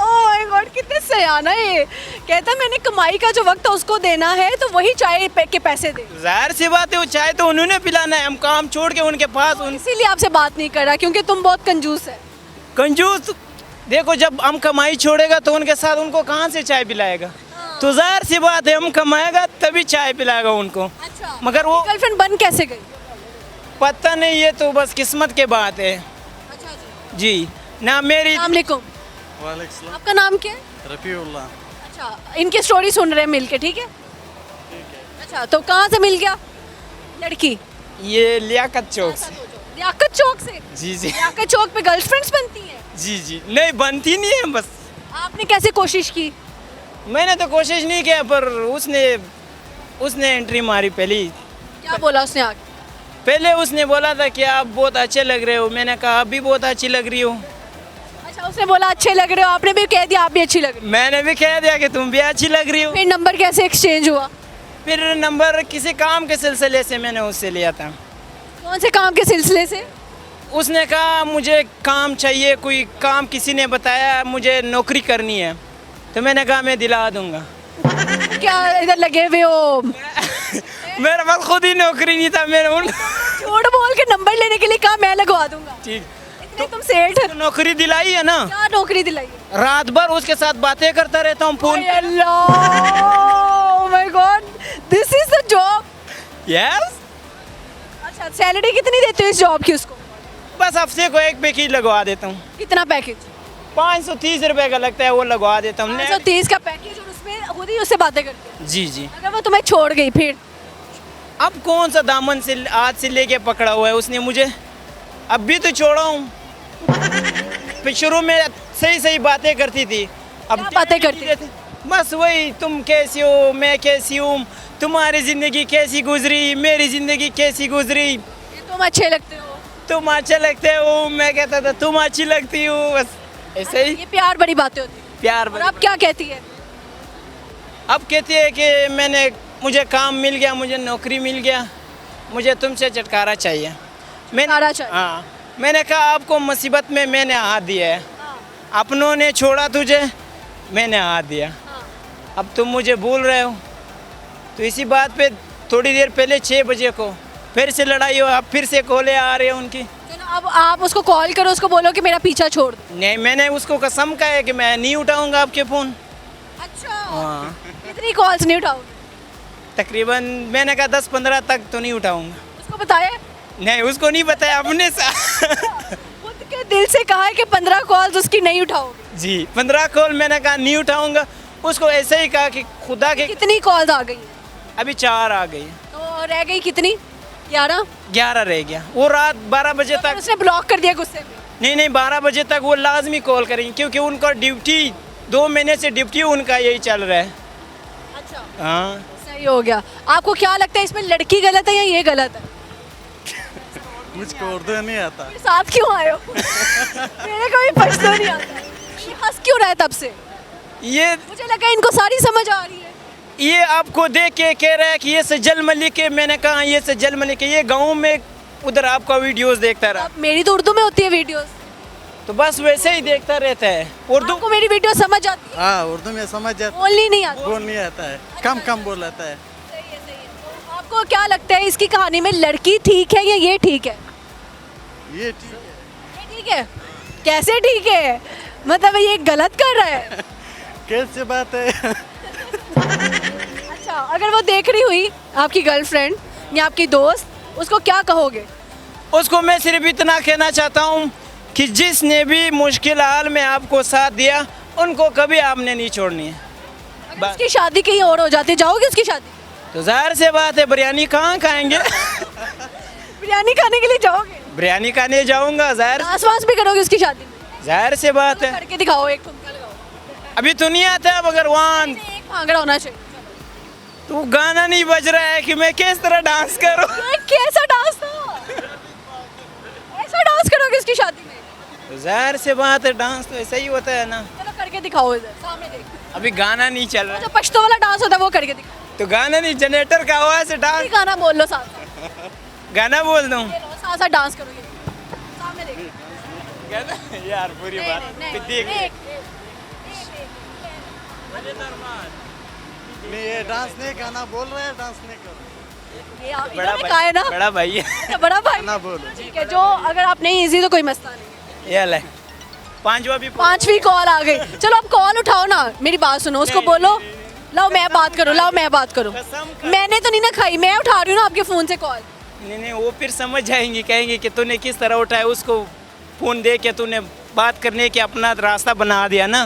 ओह माय गॉड, कितने सयाना है ये। कहता मैंने कमाई का जो वक्त था उसको देना है, तो वही चाय के पैसे दे। जाहिर सी बात है, वो चाय तो उन्होंने पिलाना है, हम काम छोड़ के उनके पास इसीलिए आपसे बात नहीं कर रहा, क्योंकि तुम बहुत कंजूस है। कंजूस। देखो, जब हम कमाई छोड़ेगा तो उनके साथ उनको कहाँ से चाय पिलाएगा? तो जाहिर सी बात है, हम कमाएगा तभी चाय पिलाएगा उनको। अच्छा, मगर वो गर्लफ्रेंड बन कैसे गई? पता नहीं, ये तो बस किस्मत के बात है। अच्छा जी ना मेरी। अस्सलाम वालेकुम। आपका नाम क्या है? रफ़ीउल्लाह। अच्छा, इनकी स्टोरी सुन रहे हैं मिलके, ठीक है? अच्छा, तो कहाँ से मिल गया लड़की? ये लियाकत चौक से। लियाकत चौक से? जी जी लियाकत चौक पे गर्लफ्रेंड्स बनती हैं? जी जी। नहीं बनती नहीं है, बस आपने कैसे कोशिश की? मैंने तो कोशिश नहीं किया, पर उसने एंट्री मारी पहली। क्या बोला उसने आगे? पहले उसने बोला था कि आप बहुत अच्छे लग रहे हो। मैंने कहा अभी बहुत अच्छी लग रही हो। अच्छा, उसने बोला अच्छे लग रहे हो, आपने भी कह दिया आप भी अच्छी लग रही हो। मैंने भी कह दिया कि तुम भी अच्छी लग रही हो। फिर नंबर कैसे एक्सचेंज हुआ? फिर नंबर किसी काम के सिलसिले से मैंने उससे लिया था। कौन से काम के सिलसिले से? उसने कहा मुझे काम चाहिए, कोई काम किसी ने बताया, मुझे नौकरी करनी है। तो मैंने कहा मैं दिला दूंगा। क्या इधर लगे हुए हो? मेरे पास खुद ही नौकरी नहीं था। मैंने उन झूठ बोल के नंबर लेने के लिए कहा मैं लगवा दूंगा। ठीक, इतने तुम सेठ हो। तो नौकरी दिलाई है ना। क्या नौकरी दिलाई है? रात भर उसके साथ बातें करता रहता हूँ phone. Oh my God, this is the job. Yes. अच्छा, सैलरी कितनी देते हो इस जॉब की उसको? बस हफ्ते को एक पैकेज लगवा देता हूँ। कितना पैकेज? 530 रुपए का लगता है, वो लगवा देता हूँ। 530 का पैकेज, और उसमें खुद ही उससे बातें करते हो? जी जी। अगर वो तुम्हें छोड़ गई फिर? अब कौन सा दामन से आज से लेके पकड़ा हुआ है उसने मुझे? अब भी तो छोड़ा हूँ। फिर शुरू में सही बातें करती थी। अब क्या बातें करती थी? बस वही, तुम कैसी हो, मैं कैसी हूँ, तुम्हारी ज़िंदगी कैसी गुजरी, मेरी ज़िंदगी कैसी गुजरी, तुम अच्छे लगते हो, तुम अच्छे लगते हो। मैं कहता था तुम अच्छी लगती हो। बस ऐसे ही ये प्यार बड़ी बातें होती हैं। प्यार। और अब क्या कहती है? अब कहती है कि मुझे काम मिल गया, मुझे नौकरी मिल गया, मुझे तुमसे छुटकारा चाहिए। छुटकारा चाहिए? हाँ। मैंने कहा आपको मुसीबत में मैंने हाथ दिया है, अपनों ने छोड़ा तुझे, मैंने हाथ दिया, अब तुम मुझे भूल रहे हो। तो इसी बात पे थोड़ी देर पहले 6 बजे को फिर से लड़ाई हो। अब फिर से कॉलें आ रहे हैं उनकी। चलो, अब आप उसको कॉल करो, उसको बोलो कि मेरा पीछा छोड़ दो। नहीं, मैंने उसको कसम कहा है कि मैं नहीं उठाऊंगा आपके फ़ोन। अच्छा, हाँ। कितनी कॉल्स नहीं उठाओगे? तकरीबन मैंने कहा 10-15 तक तो नहीं उठाऊंगा। उसको बताया? नहीं, उसको नहीं बताया, अपने साथ। खुद के दिल से कहा है कि 15 कॉल्स उसकी नहीं उठाओगे? जी, 15 कॉल मैंने कहा नहीं उठाऊंगा। उसको ऐसे ही कहा कि खुदा के। कितनी कॉल्स आ गई? अभी 4 आ गई। तो रह गई कितनी? 11 रह गया। वो रात 12 बजे तक। उसने ब्लॉक कर दिया गुस्से में? नहीं, 12 बजे तक वो लाजमी कॉल करेंगे, क्योंकि उनका ड्यूटी 2 महीने से ड्यूटी उनका यही चल रहा है। अच्छा, हाँ, सही हो गया। आपको क्या लगता है, इसमें लड़की गलत है या ये गलत है? मुझको उर्दू नहीं आता। फिर साथ क्यों आए हो? मेरे को भी पछतो नहीं आता। ये हंस क्यों रहा है तब से? ये मुझे लगा इनको सारी समझ आ रही है। ये आपको देख के कह रहा है कि ये सज्जल मलिक है। मैंने कहा ये सज्जल मलिक है, ये गाँव में उधर आपका वीडियोस देखता रहा। अब मेरी तो उर्दू में होती है वीडियोस, तो बस वैसे ही देखता रहता है। उर्दू आपको मेरी वीडियो समझ आती है? हाँ, उर्दू में समझ जाता, बोलनी नहीं आती? बोल नहीं आता है, कम बोल आता है। सही है, सही है। आपको क्या लगता है इसकी कहानी में लड़की ठीक है या ये ठीक है? ये ठीक है। ये ठीक है? कैसे ठीक है? मतलब ये गलत कर रहा है? कैसे बात है? अच्छा, अगर वो देख रही हुई आपकी गर्लफ्रेंड या आपकी दोस्त, उसको क्या कहोगे? उसको मैं सिर्फ इतना कहना चाहता हूँ कि जिसने भी मुश्किल हाल में आपको साथ दिया, उनको कभी आपने नहीं छोड़नी है। बस। उसकी शादी कहीं और हो जाती, जाओगे उसकी शादी? तो जाहिर से बात है, बिरयानी कहाँ खाएंगे? बिरयानी खाने के लिए जाओगे? बिरयानी खाने जाऊंगा, डांस वांस भी करोगे उसकी शादी में? जाहिर से बात है। करके दिखाओ, एक ठुमका लगाओ। अभी तो नहीं आता है, मगर वहाँ एक भांगड़ा होना चाहिए। तो गाना नहीं बज रहा है कि मैं किस तरह डांस करूँ। ये कैसा डांस था? ऐसा डांस करोगे उसकी शादी में? तो जाहिर से बात है, डांस तो ऐसा ही होता है ना। चलो करके दिखाओ, इधर सामने देख। अभी गाना नहीं चल रहा जो पश्तो वाला डांस होता है वो करके दिखाओ। तो गाना नहीं, जनरेटर का आवाज से डांस। गाना बोल लो साथ। गाना बोल दूं? साथ साथ डांस करोगे, सामने देख। गाना यार पूरी बात देख। नहीं ये डांस नहीं, गाना बोल रहे हैं, डांस नहीं करो। ये आप बड़ा इन्होंने कहा है ना, भाई, बड़ा भाई है। बड़ा भाई गाना बोलो। ठीक है, जो अगर आप नहीं इजी तो कोई मसला नहीं। ये ले, पांचवी कॉल आ गई। चलो अब कॉल उठाओ ना, मेरी बात सुनो, उसको बोलो लाओ मैं बात करूँ, लाओ मैं बात करूँ। मैंने तो नहीं ना खाई, मैं उठा रही हूँ ना आपके फोन से कॉल। नहीं वो फिर समझ जाएंगे, कहेंगे कि तूने किस तरह उठाया, उसको फोन दे के तूने बात करने के अपना रास्ता बना दिया ना।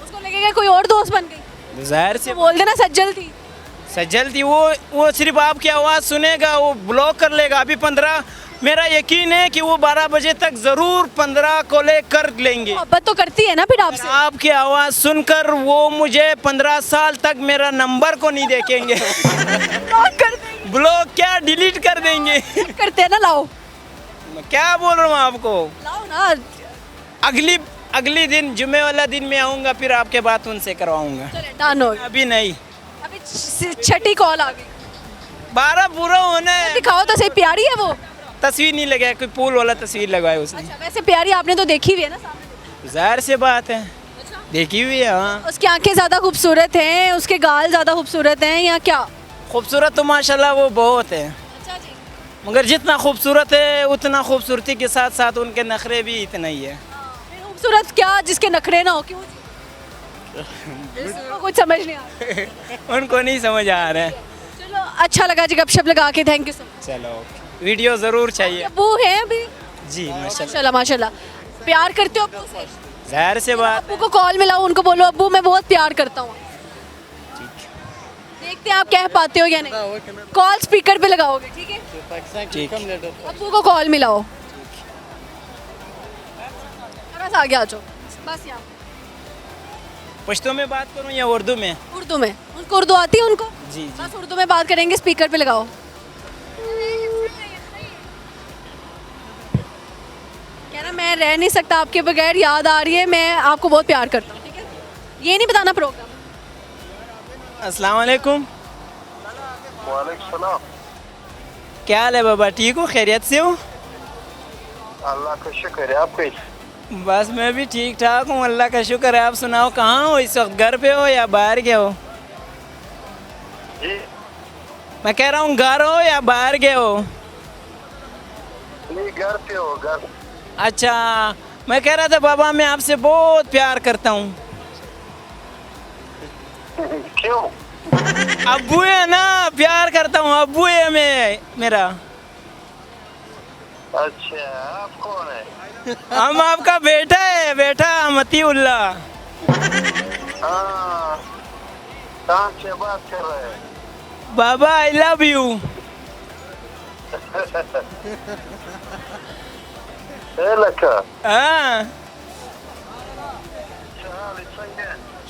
उसको लगेगा कोई और दोस्त बन गई। जाहिर से तो बोल देना सज्जल थी। सज्जल थी, वो सिर्फ आपकी आवाज़ सुनेगा, वो ब्लॉक कर लेगा। अभी 15, मेरा यकीन है कि वो 12 बजे तक ज़रूर 15 कॉलें कर लेंगे। मोहब्बत तो करती है ना फिर आपसे। आपकी आवाज़ सुनकर वो मुझे 15 साल तक मेरा नंबर को नहीं देखेंगे। ब्लॉक कर देंगे। ब्लॉक क्या, डिलीट कर देंगे। करते हैं ना, लाओ मैं क्या बोल रहा हूँ आपको। लाओ ना। अगली दिन जुम्मे वाला दिन में आऊँगा, फिर आपके बात उनसे करवाऊँगा। चले डन हो। अभी नहीं, अभी छठी कॉल आ गई। 12 पूरा होना है। दिखाओ तो सही, प्यारी है वो। तस्वीर नहीं लगाया, कोई पुल वाला तस्वीर लगवाया उसने। अच्छा, वैसे प्यारी आपने तो देखी हुई है ना सामने। जाहिर से बात है, देखी हुई है। हाँ, उसकी आंखें ज्यादा खूबसूरत हैं, उसके गाल ज्यादा खूबसूरत हैं या क्या? खूबसूरत तो माशाल्लाह वो बहुत है, अच्छा जी। मगर जितना खूबसूरत है उतना खूबसूरती के साथ साथ उनके नखरे भी इतना ही है। फिर खूबसूरत क्या जिसके नखरे ना हो, क्यों? इसको कुछ समझ नहीं आ रहा। उनको नहीं समझ आ रहा है। चलो अच्छा लगा जी गपशप लगा के, थैंक यू सो मच। चलो वीडियो ज़रूर चाहिए। अब्बू है अभी? जी माशाल्लाह। माशाल्लाह माशाल्लाह। प्यार करते हो अब्बू से? जाहिर से बात। अब्बू को कॉल मिलाओ, उनको बोलो अब्बू मैं बहुत प्यार करता हूँ। देखते हैं आप कह पाते हो या नहीं। कॉल स्पीकर पे लगाओगे, ठीक है? ठीक। अब्बू को कॉल मिलाओ। थोड़ा सा आगे आ जाओ, बस यहाँ। पश्तो में बात करूँ या उर्दू में? उर्दू में। उनको उर्दू आती है उनको? जी बस उर्दू में बात करेंगे, स्पीकर पे लगाओ। कह रहा मैं रह नहीं सकता आपके बगैर, याद आ रही है, मैं आपको बहुत प्यार करता हूँ, ठीक है? ये नहीं बताना प्रोग्राम। अस्सलाम वालेकुम। वालेकुम सलाम। क्या हाल है बाबा, ठीक हो, खैरियत से हो? अल्लाह का शुक्र है, आप कैसे? बस मैं भी ठीक ठाक हूँ, अल्लाह का शुक्र है। आप सुनाओ, कहाँ हो इस वक्त, घर पे हो या बाहर गए हो? जी मैं कह रहा हूँ घर हो या बाहर गए हो? नहीं, घर पे हो, घर। अच्छा, मैं कह रहा था बाबा मैं आपसे बहुत प्यार करता हूँ। क्यों? अब्बू है ना, प्यार करता हूँ, अब्बू है मेरा। अच्छा, आप कौन है? हम आपका बेटा है, बेटा मतीउल्ला। हाँ, कहाँ से बात कर रहे हैं? बाबा आई लव यू। लका हाँ,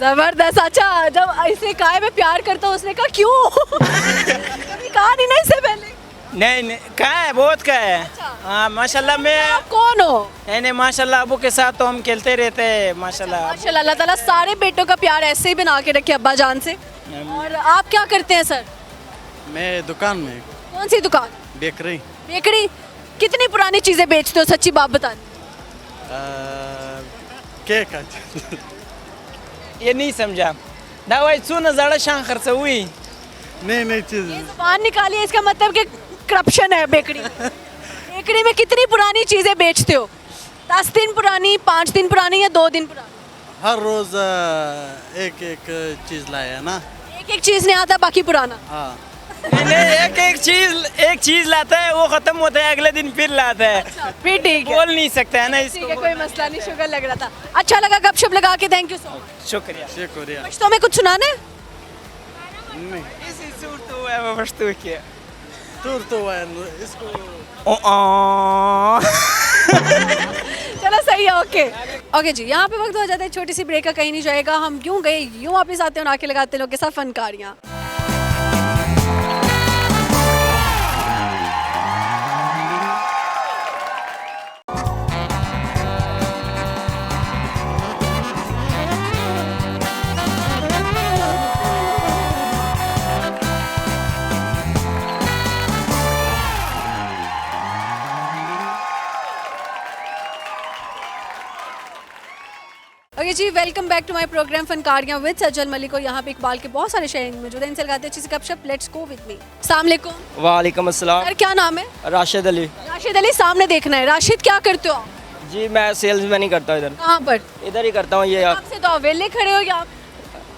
जबरदस्त। अच्छा, जब इसने कहा है मैं प्यार करता हूँ, उसने कहा क्यों? कभी कहा नहीं ना इससे पहले? नहीं कहाँ है, बहुत कहाँ है। हाँ माशाल्लाह। मैं आप कौन हो? नहीं माशाल्लाह, अबू के साथ तो हम खेलते रहते हैं माशाल्लाह। माशाल्लाह, अल्लाह ताला सारे बेटों का प्यार ऐसे ही बना के रखे अब्बा जान से। और आप क्या करते हैं सर? मैं दुकान में। कौन सी दुकान? बेकरी। बेकरी। कितनी पुरानी चीजें बेचते हो, सच्ची बात बता। केक। ये नहीं समझा। दवाई सुन ज़रा शान खर्च हुई। नहीं चीज। जुबान निकालिए, इसका मतलब कि करप्शन है बेकरी में। बेकरी में कितनी पुरानी चीजें बेचते हो? 10 दिन पुरानी, 5 दिन पुरानी या 2 दिन पुरानी? हर रोज एक चीज लाया ना। एक चीज नहीं आता, बाकी पुराना। हाँ। नहीं, एक चीज लाता है, वो खत्म होता है, अगले दिन फिर लाता है। फिर ठीक है, बोल नहीं सकता है ना ठीक इसको। है, कोई मसला नहीं, शुगर लग रहा था। अच्छा लगा गपशप लगा के, थैंक यू सो मच। शुक्रिया। पश्तो में कुछ सुनाना है? चलो सही है, ओके ओके जी। यहाँ पे वक्त हो जाता है छोटी सी ब्रेक का, कहीं नहीं जाएगा। हम यूं गए यूं वापस आते हैं और आके लगाते हैं लोग के साथ फनकारियाँ। Okay ji, welcome back to my programme फनकारियाँ विद सज्जल मलिक। और यहाँ पे इकबाल के बहुत सारे शहर मौजूद हैं, इनसे लगाते हैं अच्छी सी गपशप। Let's go with me. अस्सलाम वालेकुम। वालेकुम अस्सलाम। सर क्या नाम है? राशिद अली। राशिद अली, सामने देखना है। राशिद क्या करते हो आप? जी मैं सेल्समैन ही करता हूँ इधर। कहाँ पर? इधर ही करता हूँ ये। आपसे तो अवेले खड़े हो या आप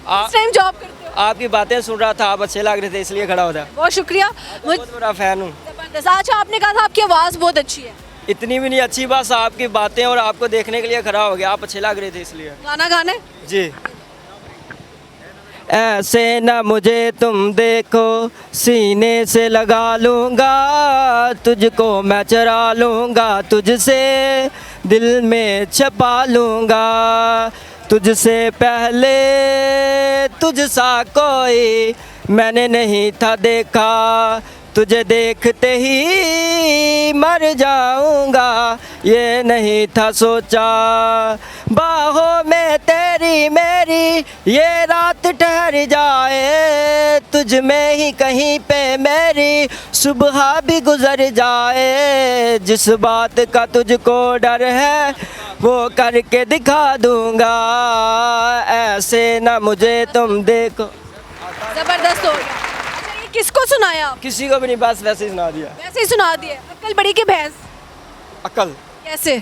आ- इस टाइम जॉब करते हो? आपकी बातें सुन रहा था, आप अच्छे लग रहे थे इसलिए खड़ा होता। बहुत शुक्रिया। मुझ बहुत बड़ा फैन हूँ। जबरदस्त। अच्छा, आपने कहा था आपकी आवाज़ बहुत अच्छी है। इतनी भी नहीं अच्छी, बस आपकी बातें और आपको देखने के लिए खड़ा हो गया, आप अच्छे लग रहे थे इसलिए। गाना गाने? जी। ऐसे न मुझे तुम देखो, सीने से लगा लूँगा, तुझको मैं चरा लूँगा, तुझसे दिल में छपा लूँगा, तुझसे पहले तुझसा कोई मैंने नहीं था देखा, तुझे देखते ही मर जाऊंगा, ये नहीं था सोचा, बाहों में तेरी मेरी ये रात ठहर जाए, तुझ में ही कहीं पे मेरी सुबह भी गुजर जाए, जिस बात का तुझको डर है वो करके दिखा दूंगा, ऐसे ना मुझे तुम देखो। जबरदस्त हो गया। अच्छा, ये किसको सुनाया आप? किसी को भी नहीं, बस वैसे ही सुना दिया। वैसे ही सुना दिए। अक्ल बड़ी की भैंस? अकल कैसे?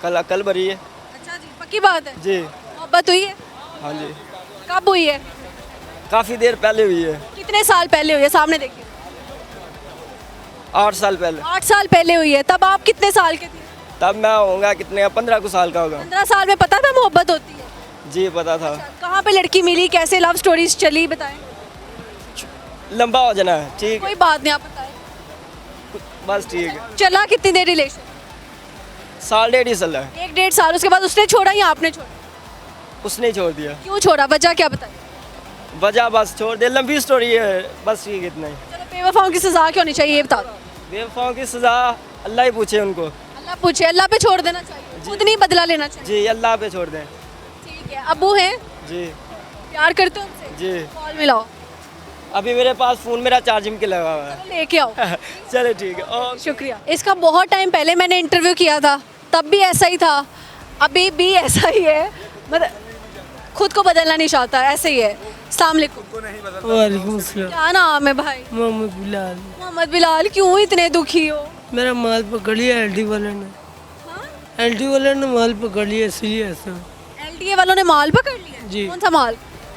कल अकल भरी है। अच्छा जी, पक्की बात है? जी। मोहब्बत हुई है? हाँ जी। कब हुई है? काफ़ी देर पहले हुई है। कितने साल पहले हुई है? सामने देखिए। 8 साल पहले। 8 साल पहले हुई है। तब आप कितने साल के थे? तब मैं होऊंगा कितने, 15 कुछ साल का होगा। 15 साल में पता था मोहब्बत होती है? जी पता था। कहाँ पे लड़की मिली, कैसे लव स्टोरीज चली, बताएं। लंबा हो जाना है, ठीक। कोई बात नहीं, आप बताएं। बस ठीक है। चला कितनी देर रिलेशन? 1.5 साल है। 1-1.5 साल। उसके बाद उसने छोड़ा या आपने छोड़ा? उसने छोड़ दिया। क्यों छोड़ा, वजह क्या बताएं? वजह बस छोड़ दे, लंबी स्टोरी है, बस ठीक है इतना ही। चलो, बेवफाओं की सजा क्या होनी चाहिए ये बता दो। बेवफाओं की सजा अल्लाह ही पूछे उनको। अल्लाह पूछे, अल्लाह पे छोड़ देना चाहिए, खुद नहीं बदला लेना चाहिए। जी अल्लाह पे छोड़ दें। ठीक है। अबू हैं? जी। प्यार करते हो उनसे? जी। कॉल मिलाओ। अभी मेरे पास फ़ोन मेरा चार्जिंग के लगा हुआ है। लेके आओ। चलो ठीक है। और शुक्रिया। इसका बहुत टाइम पहले मैंने इंटरव्यू किया था, तब भी ऐसा ही था, अभी भी ऐसा ही है, मतलब खुद को बदलना नहीं चाहता, ऐसे ही है। अस्सलाम वालेकुम। वालेकुम सलाम। क्या नाम है भाई? मोहम्मद बिलाल। मोहम्मद बिलाल, क्यों इतने दुखी हो? मेरा माल पकड़ लिया एलडी वाले ने। एलडी वाले ने माल पकड़ लिया इसलिए ऐसा। एलडीए वालों ने माल पकड़ लिया? जी। कौन सा माल?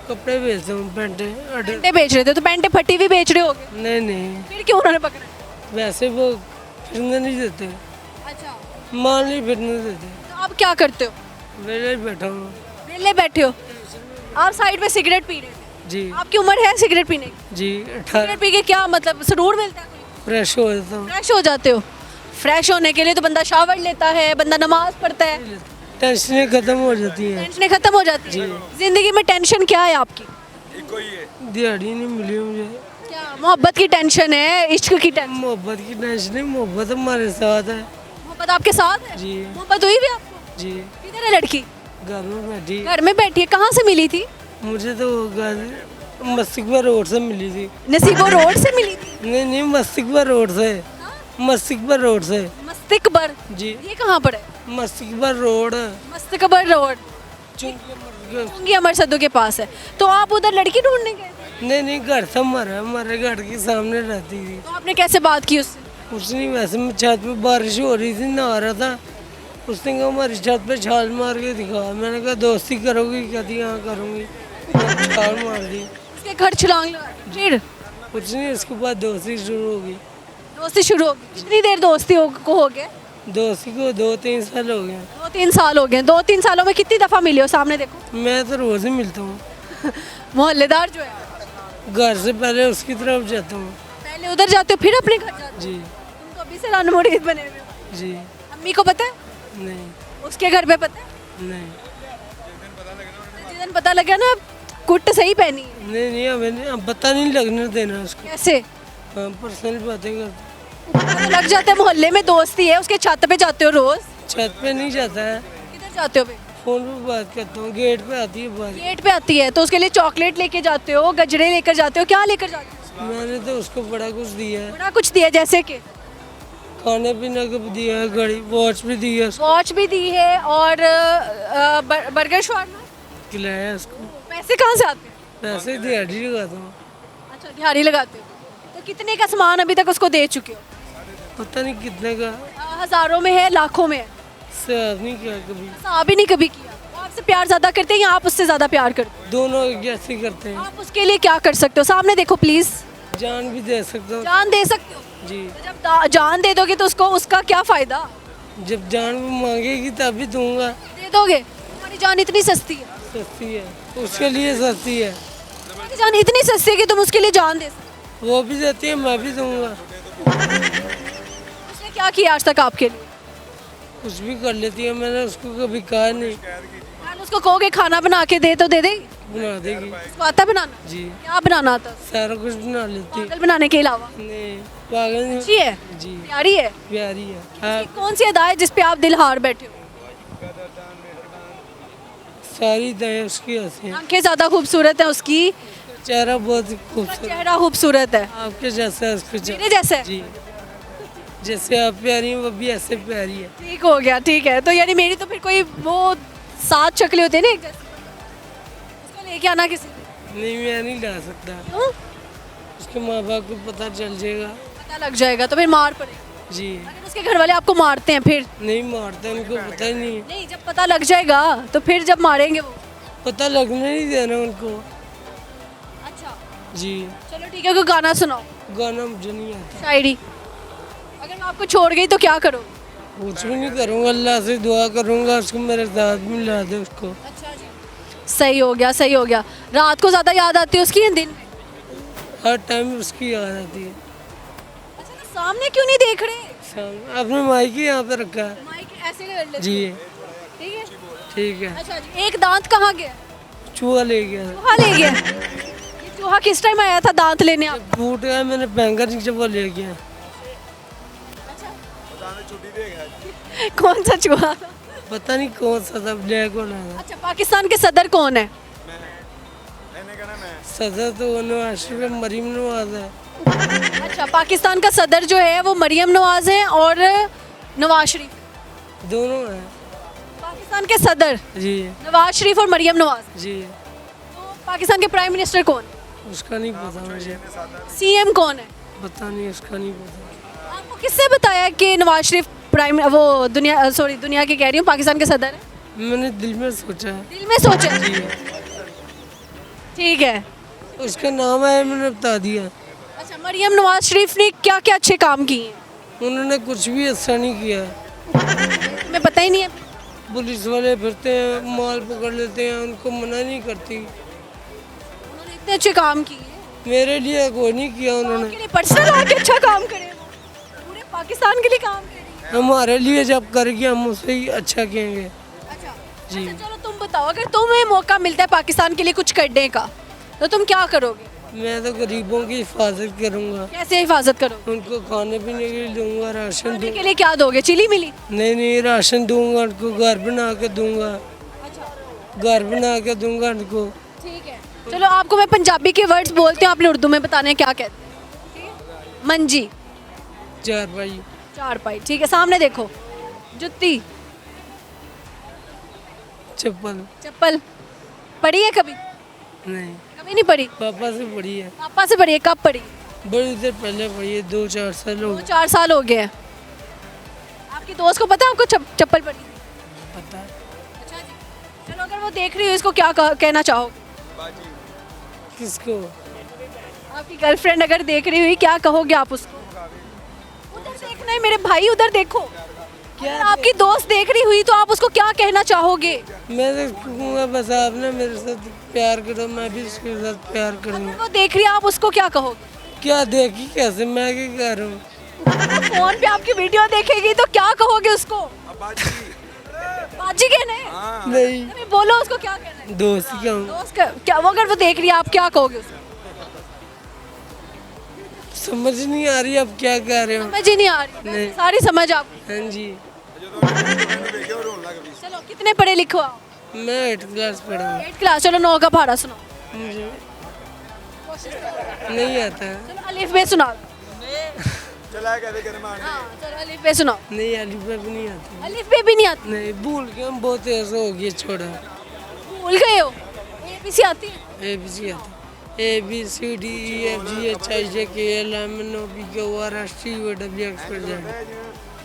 कपड़े बेचता हूँ, पैंटें। पैंटे बेच रहे थे, तो पैंटे फटी भी बेच रहे होगे? नहीं नहीं, फिर क्यों उन्होंने पकड़ा? वैसे वो फिरने नहीं देते। अच्छा, माल नहीं फिरने देते। तो आप क्या करते हो? वेले बैठा हूँ। वेले बैठे हो? आप साइड में सिगरेट पी रहे थे? जी। आपकी उम्र है सिगरेट पीने की? जी 18। सिगरेट पी के क्या मतलब सुरूर मिलता है? फ्रेश हो जाता हूँ। फ्रेश हो जाते हो? फ्रेश होने के लिए तो बंदा शावर लेता है, बंदा नमाज पढ़ता है, टेंशनें खत्म हो जाती हैं। टेंशनें खत्म हो जाती है। जिंदगी में टेंशन क्या है आपकी? दिहाड़ी नहीं मिली मुझे। क्या मोहब्बत की टेंशन है, इश्क की टेंशन? मोहब्बत की टेंशन नहीं, मोहब्बत हमारे साथ है। मोहब्बत आपके साथ है? जी। मोहब्बत हुई भी आपको? जी। किधर है लड़की? घर में बैठी। घर में बैठी है। कहाँ से मिली थी? मुझे तो घर मस्तिकबा रोड से मिली थी। नसीबो रोड से मिली थी? नहीं नहीं, मस्तिकबा रोड से। मस्तिकबा रोड से। मस्तिकबर? जी। ये कहाँ पर है? मस्तिकबा रोड। मस्तिकबर रोड चुंगी अमर सद्दू के पास है। तो आप उधर लड़की ढूंढने गए थे? नहीं नहीं, घर था हमारे घर के सामने रहती थी। तो आपने कैसे बात की उससे? कुछ नहीं, वैसे मैं छत पे बारिश हो रही थी, नहा रहा था, उसने कहा हमारी छत पे छाल मार के दिखा। मैंने कहा दोस्ती करोगी? कहती हाँ करूँगी। छाल मार दी। उसके घर छलांग लगा दी। फिर कुछ नहीं, उसके बाद दोस्ती शुरू होगी। दोस्ती शुरू हो गई, कितनी देर दोस्ती को हो गए? दोस्ती को 2-3 साल हो गए। 2-3 साल हो गए। 2-3 सालों में कितनी दफ़ा मिले हो? सामने देखो। मैं तो रोज़ ही मिलता हूँ। मोहल्लेदार जो है घर से पहले उसकी तरफ जाता हूँ। पहले उधर जाते हो फिर अपने घर जाते हो? जी तुम तो अभी से रानू मुरीद बने हुए हो। जी। अम्मी को पता है? नहीं उसके घर पे पता है? नहीं जिस दिन पता लगा ना कुट सही पहनी है। नहीं हमें नहीं, अब पता नहीं लगने देना उसको। कैसे? हाँ, पर्सनल बातें करते। पता लग जाता है मोहल्ले में दोस्ती है। उसके छत पे जाते हो रोज? छत पे नहीं जाता है, किधर जाते हो फिर? फोन पे बात करता हूँ। गेट पे आती है बात। गेट पे आती है तो उसके लिए चॉकलेट लेके जाते हो, गजरे लेकर जाते हो, क्या लेकर जाते हो? मैंने तो उसको बड़ा कुछ दिया है। बड़ा कुछ दिया, जैसे कि खाने पीने को भी दिया है, घड़ी वॉच भी दी है, वॉच भी दी है और बर्गर शवारमा खिलाया उसको। पैसे कहाँ से आते हैं? पैसे दिहाड़ी लगाता हूँ। अच्छा, दिहाड़ी लगाते हो। तो कितने का सामान अभी तक उसको दे चुके हो? पता नहीं कितने का, हजारों में है, लाखों में है? हिसाब नहीं किया कभी। हिसाब ही नहीं कभी किया। वो आपसे प्यार ज्यादा करते हैं या आप उससे ज्यादा प्यार करते हो? दोनों एक जैसे करते हैं। आप उसके लिए क्या कर सकते हो? सामने देखो प्लीज। जान भी दे सकता हूँ। जान दे सकते हो? जी। तो जब जान दे दोगे तो उसको उसका क्या फायदा? जब जान मांगेगी तभी दूंगा। दे दोगे? तुम्हारी जान इतनी सस्ती है? सस्ती है, उसके लिए सस्ती है। तुम्हारी जान इतनी सस्ती है कि तुम उसके लिए जान दे सकते वो भी देती है, मैं भी दूंगा। हो? उसने क्या किया आज तक आपके लिए? कुछ भी कर लेती है, मैंने उसको कभी कहा नहीं। यार उसको कहोगे खाना बना के दे तो दे देगी? बना देगी। उसको आता है बनाना? जी। क्या बनाना आता है? सारा कुछ बना लेती है। पागल बनाने के अलावा? नहीं, पागल नहीं। अच्छी है? जी। प्यारी है? प्यारी है। उसकी कौन सी अदा है जिस पे आप दिल हार बैठे हो? सारी दया उसकी ऐसी है। आंखें ज्यादा खूबसूरत है उसकी, चेहरा बहुत उसका खूबसूरत, चेहरा खूबसूरत है। आपके जैसा है उसका मेरे चेहरा। जैसा है? जी, जैसे आप प्यारी हैं वो भी ऐसे प्यारी है। ठीक हो गया, ठीक है। तो यानी मेरी तो फिर कोई वो 7 शक्लें होती है ना एक जैसी, उसको लेके आना किसी ने। नहीं, मैं नहीं ला सकता। क्यों? उसके माँ बाप को पता चल जाएगा। पता लग जाएगा तो फिर मार पड़ेगी। जी। अगर उसके घर वाले आपको मारते हैं फिर? नहीं मारते, उनको पता ही नहीं है। नहीं, जब पता लग जाएगा तो फिर जब मारेंगे वो? पता लगने नहीं देना उनको। अच्छा, जी। चलो ठीक है, कोई गाना सुनाओ। गाना मुझे नहीं आता। शायरी। अगर मैं आपको छोड़ गई तो क्या करो? कुछ भी नहीं करूँगा, अल्लाह से दुआ करूँगा उसको मेरे साथ मिला दे उसको। अच्छा जी, सही हो गया, सही हो गया। रात को ज्यादा याद आती है उसकी या दिन में? हर टाइम उसकी याद आती है। अच्छा, तो सामने क्यों नहीं देख रहे? अपने माइक ही यहाँ पे रखा है। माइक ऐसे कर लेते जी। हो? ठीक है। ठीक है। अच्छा जी, एक दांत कहाँ गया? चूहा ले गया। चूहा ले गया? ये चूहा किस टाइम आया था दांत लेने आप? फूट गया, मैंने बैंकर नीचे वो ले गया। कौन सा चूहा था? पता नहीं कौन सा था, ब्लैक वाला था। अच्छा, पाकिस्तान के सदर कौन है? सदर तो नवाज शरीफ, मरीम नवाज है। अच्छा, पाकिस्तान का सदर जो है वो मरियम नवाज है और नवाज शरीफ? दोनों हैं। पाकिस्तान के सदर जी। नवाज शरीफ और मरियम नवाज। जी। तो पाकिस्तान के प्राइम मिनिस्टर कौन है? उसका नहीं पता मुझे। सीएम कौन है? पता नहीं, उसका नहीं पता। आपको किससे बताया कि नवाज शरीफ प्राइम वो दुनिया की कह रही हूँ, पाकिस्तान के सदर है? मैंने दिल में सोचा है। दिल में सोचा? ठीक है। उसका नाम है, मैंने बता दिया। अच्छा, मरियम नवाज शरीफ ने क्या क्या अच्छे काम किए हैं? उन्होंने कुछ भी अच्छा नहीं किया। तुम्हें पता ही नहीं है? पुलिस वाले फिरते हैं, माल पकड़ लेते हैं, उनको मना नहीं करती। उन्होंने इतने अच्छे काम किए हैं। मेरे लिए कोई नहीं किया उन्होंने। उनके लिए पर्सनल आके अच्छा काम करे, पूरे पाकिस्तान के लिए काम करे। हमारे लिए जब करेगी हम उससे ही अच्छा कहेंगे। अच्छा जी। अच्छा, चलो तुम बताओ, अगर तुम्हें मौका मिलता है पाकिस्तान के लिए कुछ करने का तो तुम क्या करोगे? मैं तो गरीबों की हिफाजत करूंगा। कैसे हिफाजत करोगे? उनको खाने पीने के लिए दूंगा, राशन खाने के दूंगा। लिए क्या दोगे? चिली मिली? नहीं, राशन दूंगा उनको, घर बना के दूंगा। घर बना के दूंगा उनको। ठीक है, चलो आपको मैं पंजाबी के वर्ड्स बोलते हैं, आपने उर्दू में बताने हैं क्या कहते हैं। मंजी, चारपाई, चारपाई। ठीक है, सामने देखो। जुत्ती, चप्पल। चप्पल। पढ़ी है कभी? नहीं, कभी नहीं पढ़ी? पापा से पढ़ी है। पापा से पढ़ी है? कब पढ़ी? बड़ी देर पहले पढ़ी है, 2-4 साल हो गए। 2-4 साल हो गए हैं। आपकी दोस्त को पता है आपको चप्पल पढ़ी? पता है। अच्छा जी, चलो अगर वो देख रही हो इसको क्या कहना चाहोगे? किसको? आपकी गर्लफ्रेंड अगर देख रही हुई क्या कहोगे आप उसको? उधर देखना है मेरे भाई, उधर देखो। अगर आपकी दोस्त देख रही हुई तो आप उसको क्या कहना चाहोगे? मैं तो कहूँगा बस आप ना मेरे साथ प्यार करो, मैं भी उसके साथ प्यार करूँगा। वो देख रही है, आप उसको क्या कहोगे? क्या देखी कैसे, मैं क्या कह रहा हूँ? फोन पे आपकी वीडियो देखेगी तो क्या कहोगे उसको? बाजी कहना है? नहीं, नहीं, बोलो उसको क्या कहना है? दोस्त क्या हूँ, दोस्त का क्या, वो अगर वो देख रही है आप क्या कहोगे उसको? समझ नहीं आ रही आप क्या कह रहे हो। समझ ही नहीं आ रही। नहीं। सारी समझ आप। हाँ जी, चलो कितने पढ़े लिखो आप? मैं 8th क्लास पढ़ा हूँ। 8 क्लास। चलो 9 का पहाड़ा सुनाओ। मुझे नहीं आता है। चलो अलिफ बे सुनाओ। हाँ, चलो अलिफ बे सुनाओ। नहीं, अलिफ बे भी नहीं आती। अलिफ बे भी नहीं आती? नहीं, भूल के हम बहुत ऐसा हो गया, छोड़ा। भूल गए हो? ABC आती है? ABC आता है। ABCDEFGHIJKLMNOPQRSTUVWX पर जाए।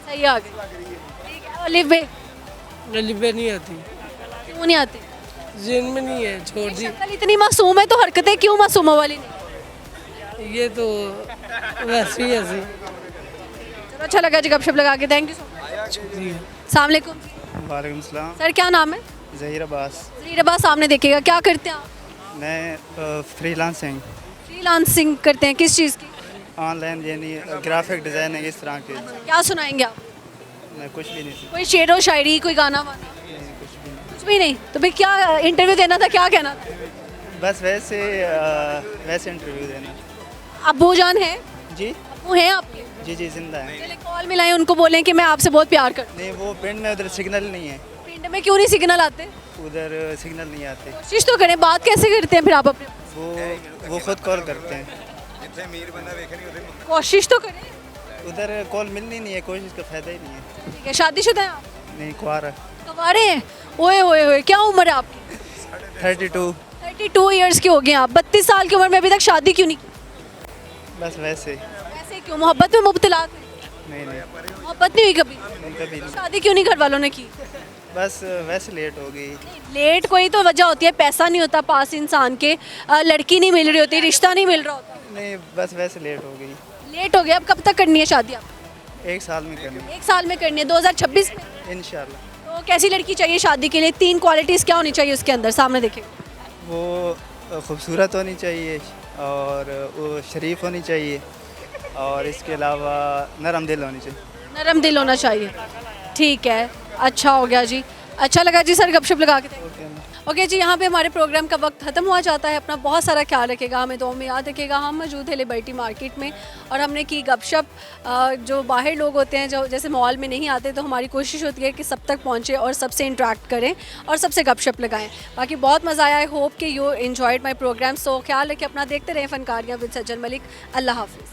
सही आ गई। ठीक है, अलिफ बे अलिफ बे नहीं आती, क्यों नहीं आती? जिन में नहीं है, छोड़ दी। शक्ल इतनी मासूम है तो हरकतें क्यों मासूमा वाली नहीं? ये तो वैसे ही ऐसे। चलो अच्छा लगा जी गपशप लगा के, थैंक यू सो मच। अस्सलाम वालेकुम। वालेकुम सलाम। सर क्या नाम है? ज़हीर अब्बास। ज़हीर अब्बास, सामने देखिएगा। क्या करते हैं आप? मैं फ्रीलांसिंग फ्रीलांसिंग करते हैं, किस चीज़ की? ऑनलाइन यानी ग्राफिक डिज़ाइनिंग इस तरह के। क्या सुनाएंगे आप? मैं कुछ भी नहीं कोई शेर व शायरी, कोई गाना वाना? कुछ भी नहीं। तो फिर क्या इंटरव्यू देना था, क्या कहना था? बस वैसे इंटरव्यू देना। अब्बू जान है? जी अब्बू हैं आपके? जी जी जिंदा है। चले कॉल मिलाएं, उनको बोलें कि मैं आपसे बहुत प्यार करता नहीं, वो पिंड में उधर सिग्नल नहीं है। हूँ। पिंड में क्यों नहीं सिग्नल आते? उधर सिग्नल नहीं आते। कोशिश तो करें। बात कैसे करते हैं फिर आप अपने? वो खुद कॉल करते हैं। कोशिश तो करें। उधर कॉल मिलनी नहीं है, कोशिश का फ़ायदा ही नहीं है। ठीक है, शादीशुदा हैं आप? नहीं, कुआरा। कवारे हैं? ओए ओए ओए, क्या उम्र है आपकी? 32। 32 इयर्स के हो गए आप। 32 साल की उम्र में अभी तक शादी क्यों नहीं की? बस वैसे। वैसे क्यों? मोहब्बत में मुब्तला थे? नहीं नहीं, मोहब्बत नहीं हुई कभी? कभी नहीं। शादी क्यों नहीं घर वालों ने की? बस वैसे लेट हो गई। लेट कोई तो वजह होती है, पैसा नहीं होता पास इंसान के, लड़की नहीं मिल रही होती, रिश्ता नहीं मिल रहा होता। नहीं, बस वैसे लेट हो गई। लेट हो गया। अब कब तक करनी है शादी आप? 1 साल में करनी। 1 साल में करनी है, 2026 में? इंशाल्लाह। तो कैसी लड़की चाहिए शादी के लिए? 3 क्वालिटीज़ क्या होनी चाहिए उसके अंदर? सामने देखिए। वो खूबसूरत होनी चाहिए और वो शरीफ होनी चाहिए और इसके अलावा नरम दिल होनी चाहिए। नरम दिल होना चाहिए। ठीक है, अच्छा हो गया जी। अच्छा लगा जी सर गपशप लगा के। ओके जी, यहाँ पे हमारे प्रोग्राम का वक्त ख़त्म हुआ जाता है। अपना बहुत सारा ख्याल रखिएगा, हमें दुआ में याद रखिएगा। हम मौजूद है लिबर्टी मार्केट में और हमने की गपशप। जो बाहर लोग होते हैं, जो जैसे मॉल में नहीं आते, तो हमारी कोशिश होती है कि सब तक पहुँचे और सबसे इंटरेक्ट करें और सबसे गपशप लगाएं। बाकी बहुत मज़ा आया। आई होप कि यू एन्जॉयड माई प्रोग्राम। सो ख्याल रखिए अपना, देखते रहें फ़नकारियाँ विद सज्जन मलिक। अल्लाह हाफ़िज़।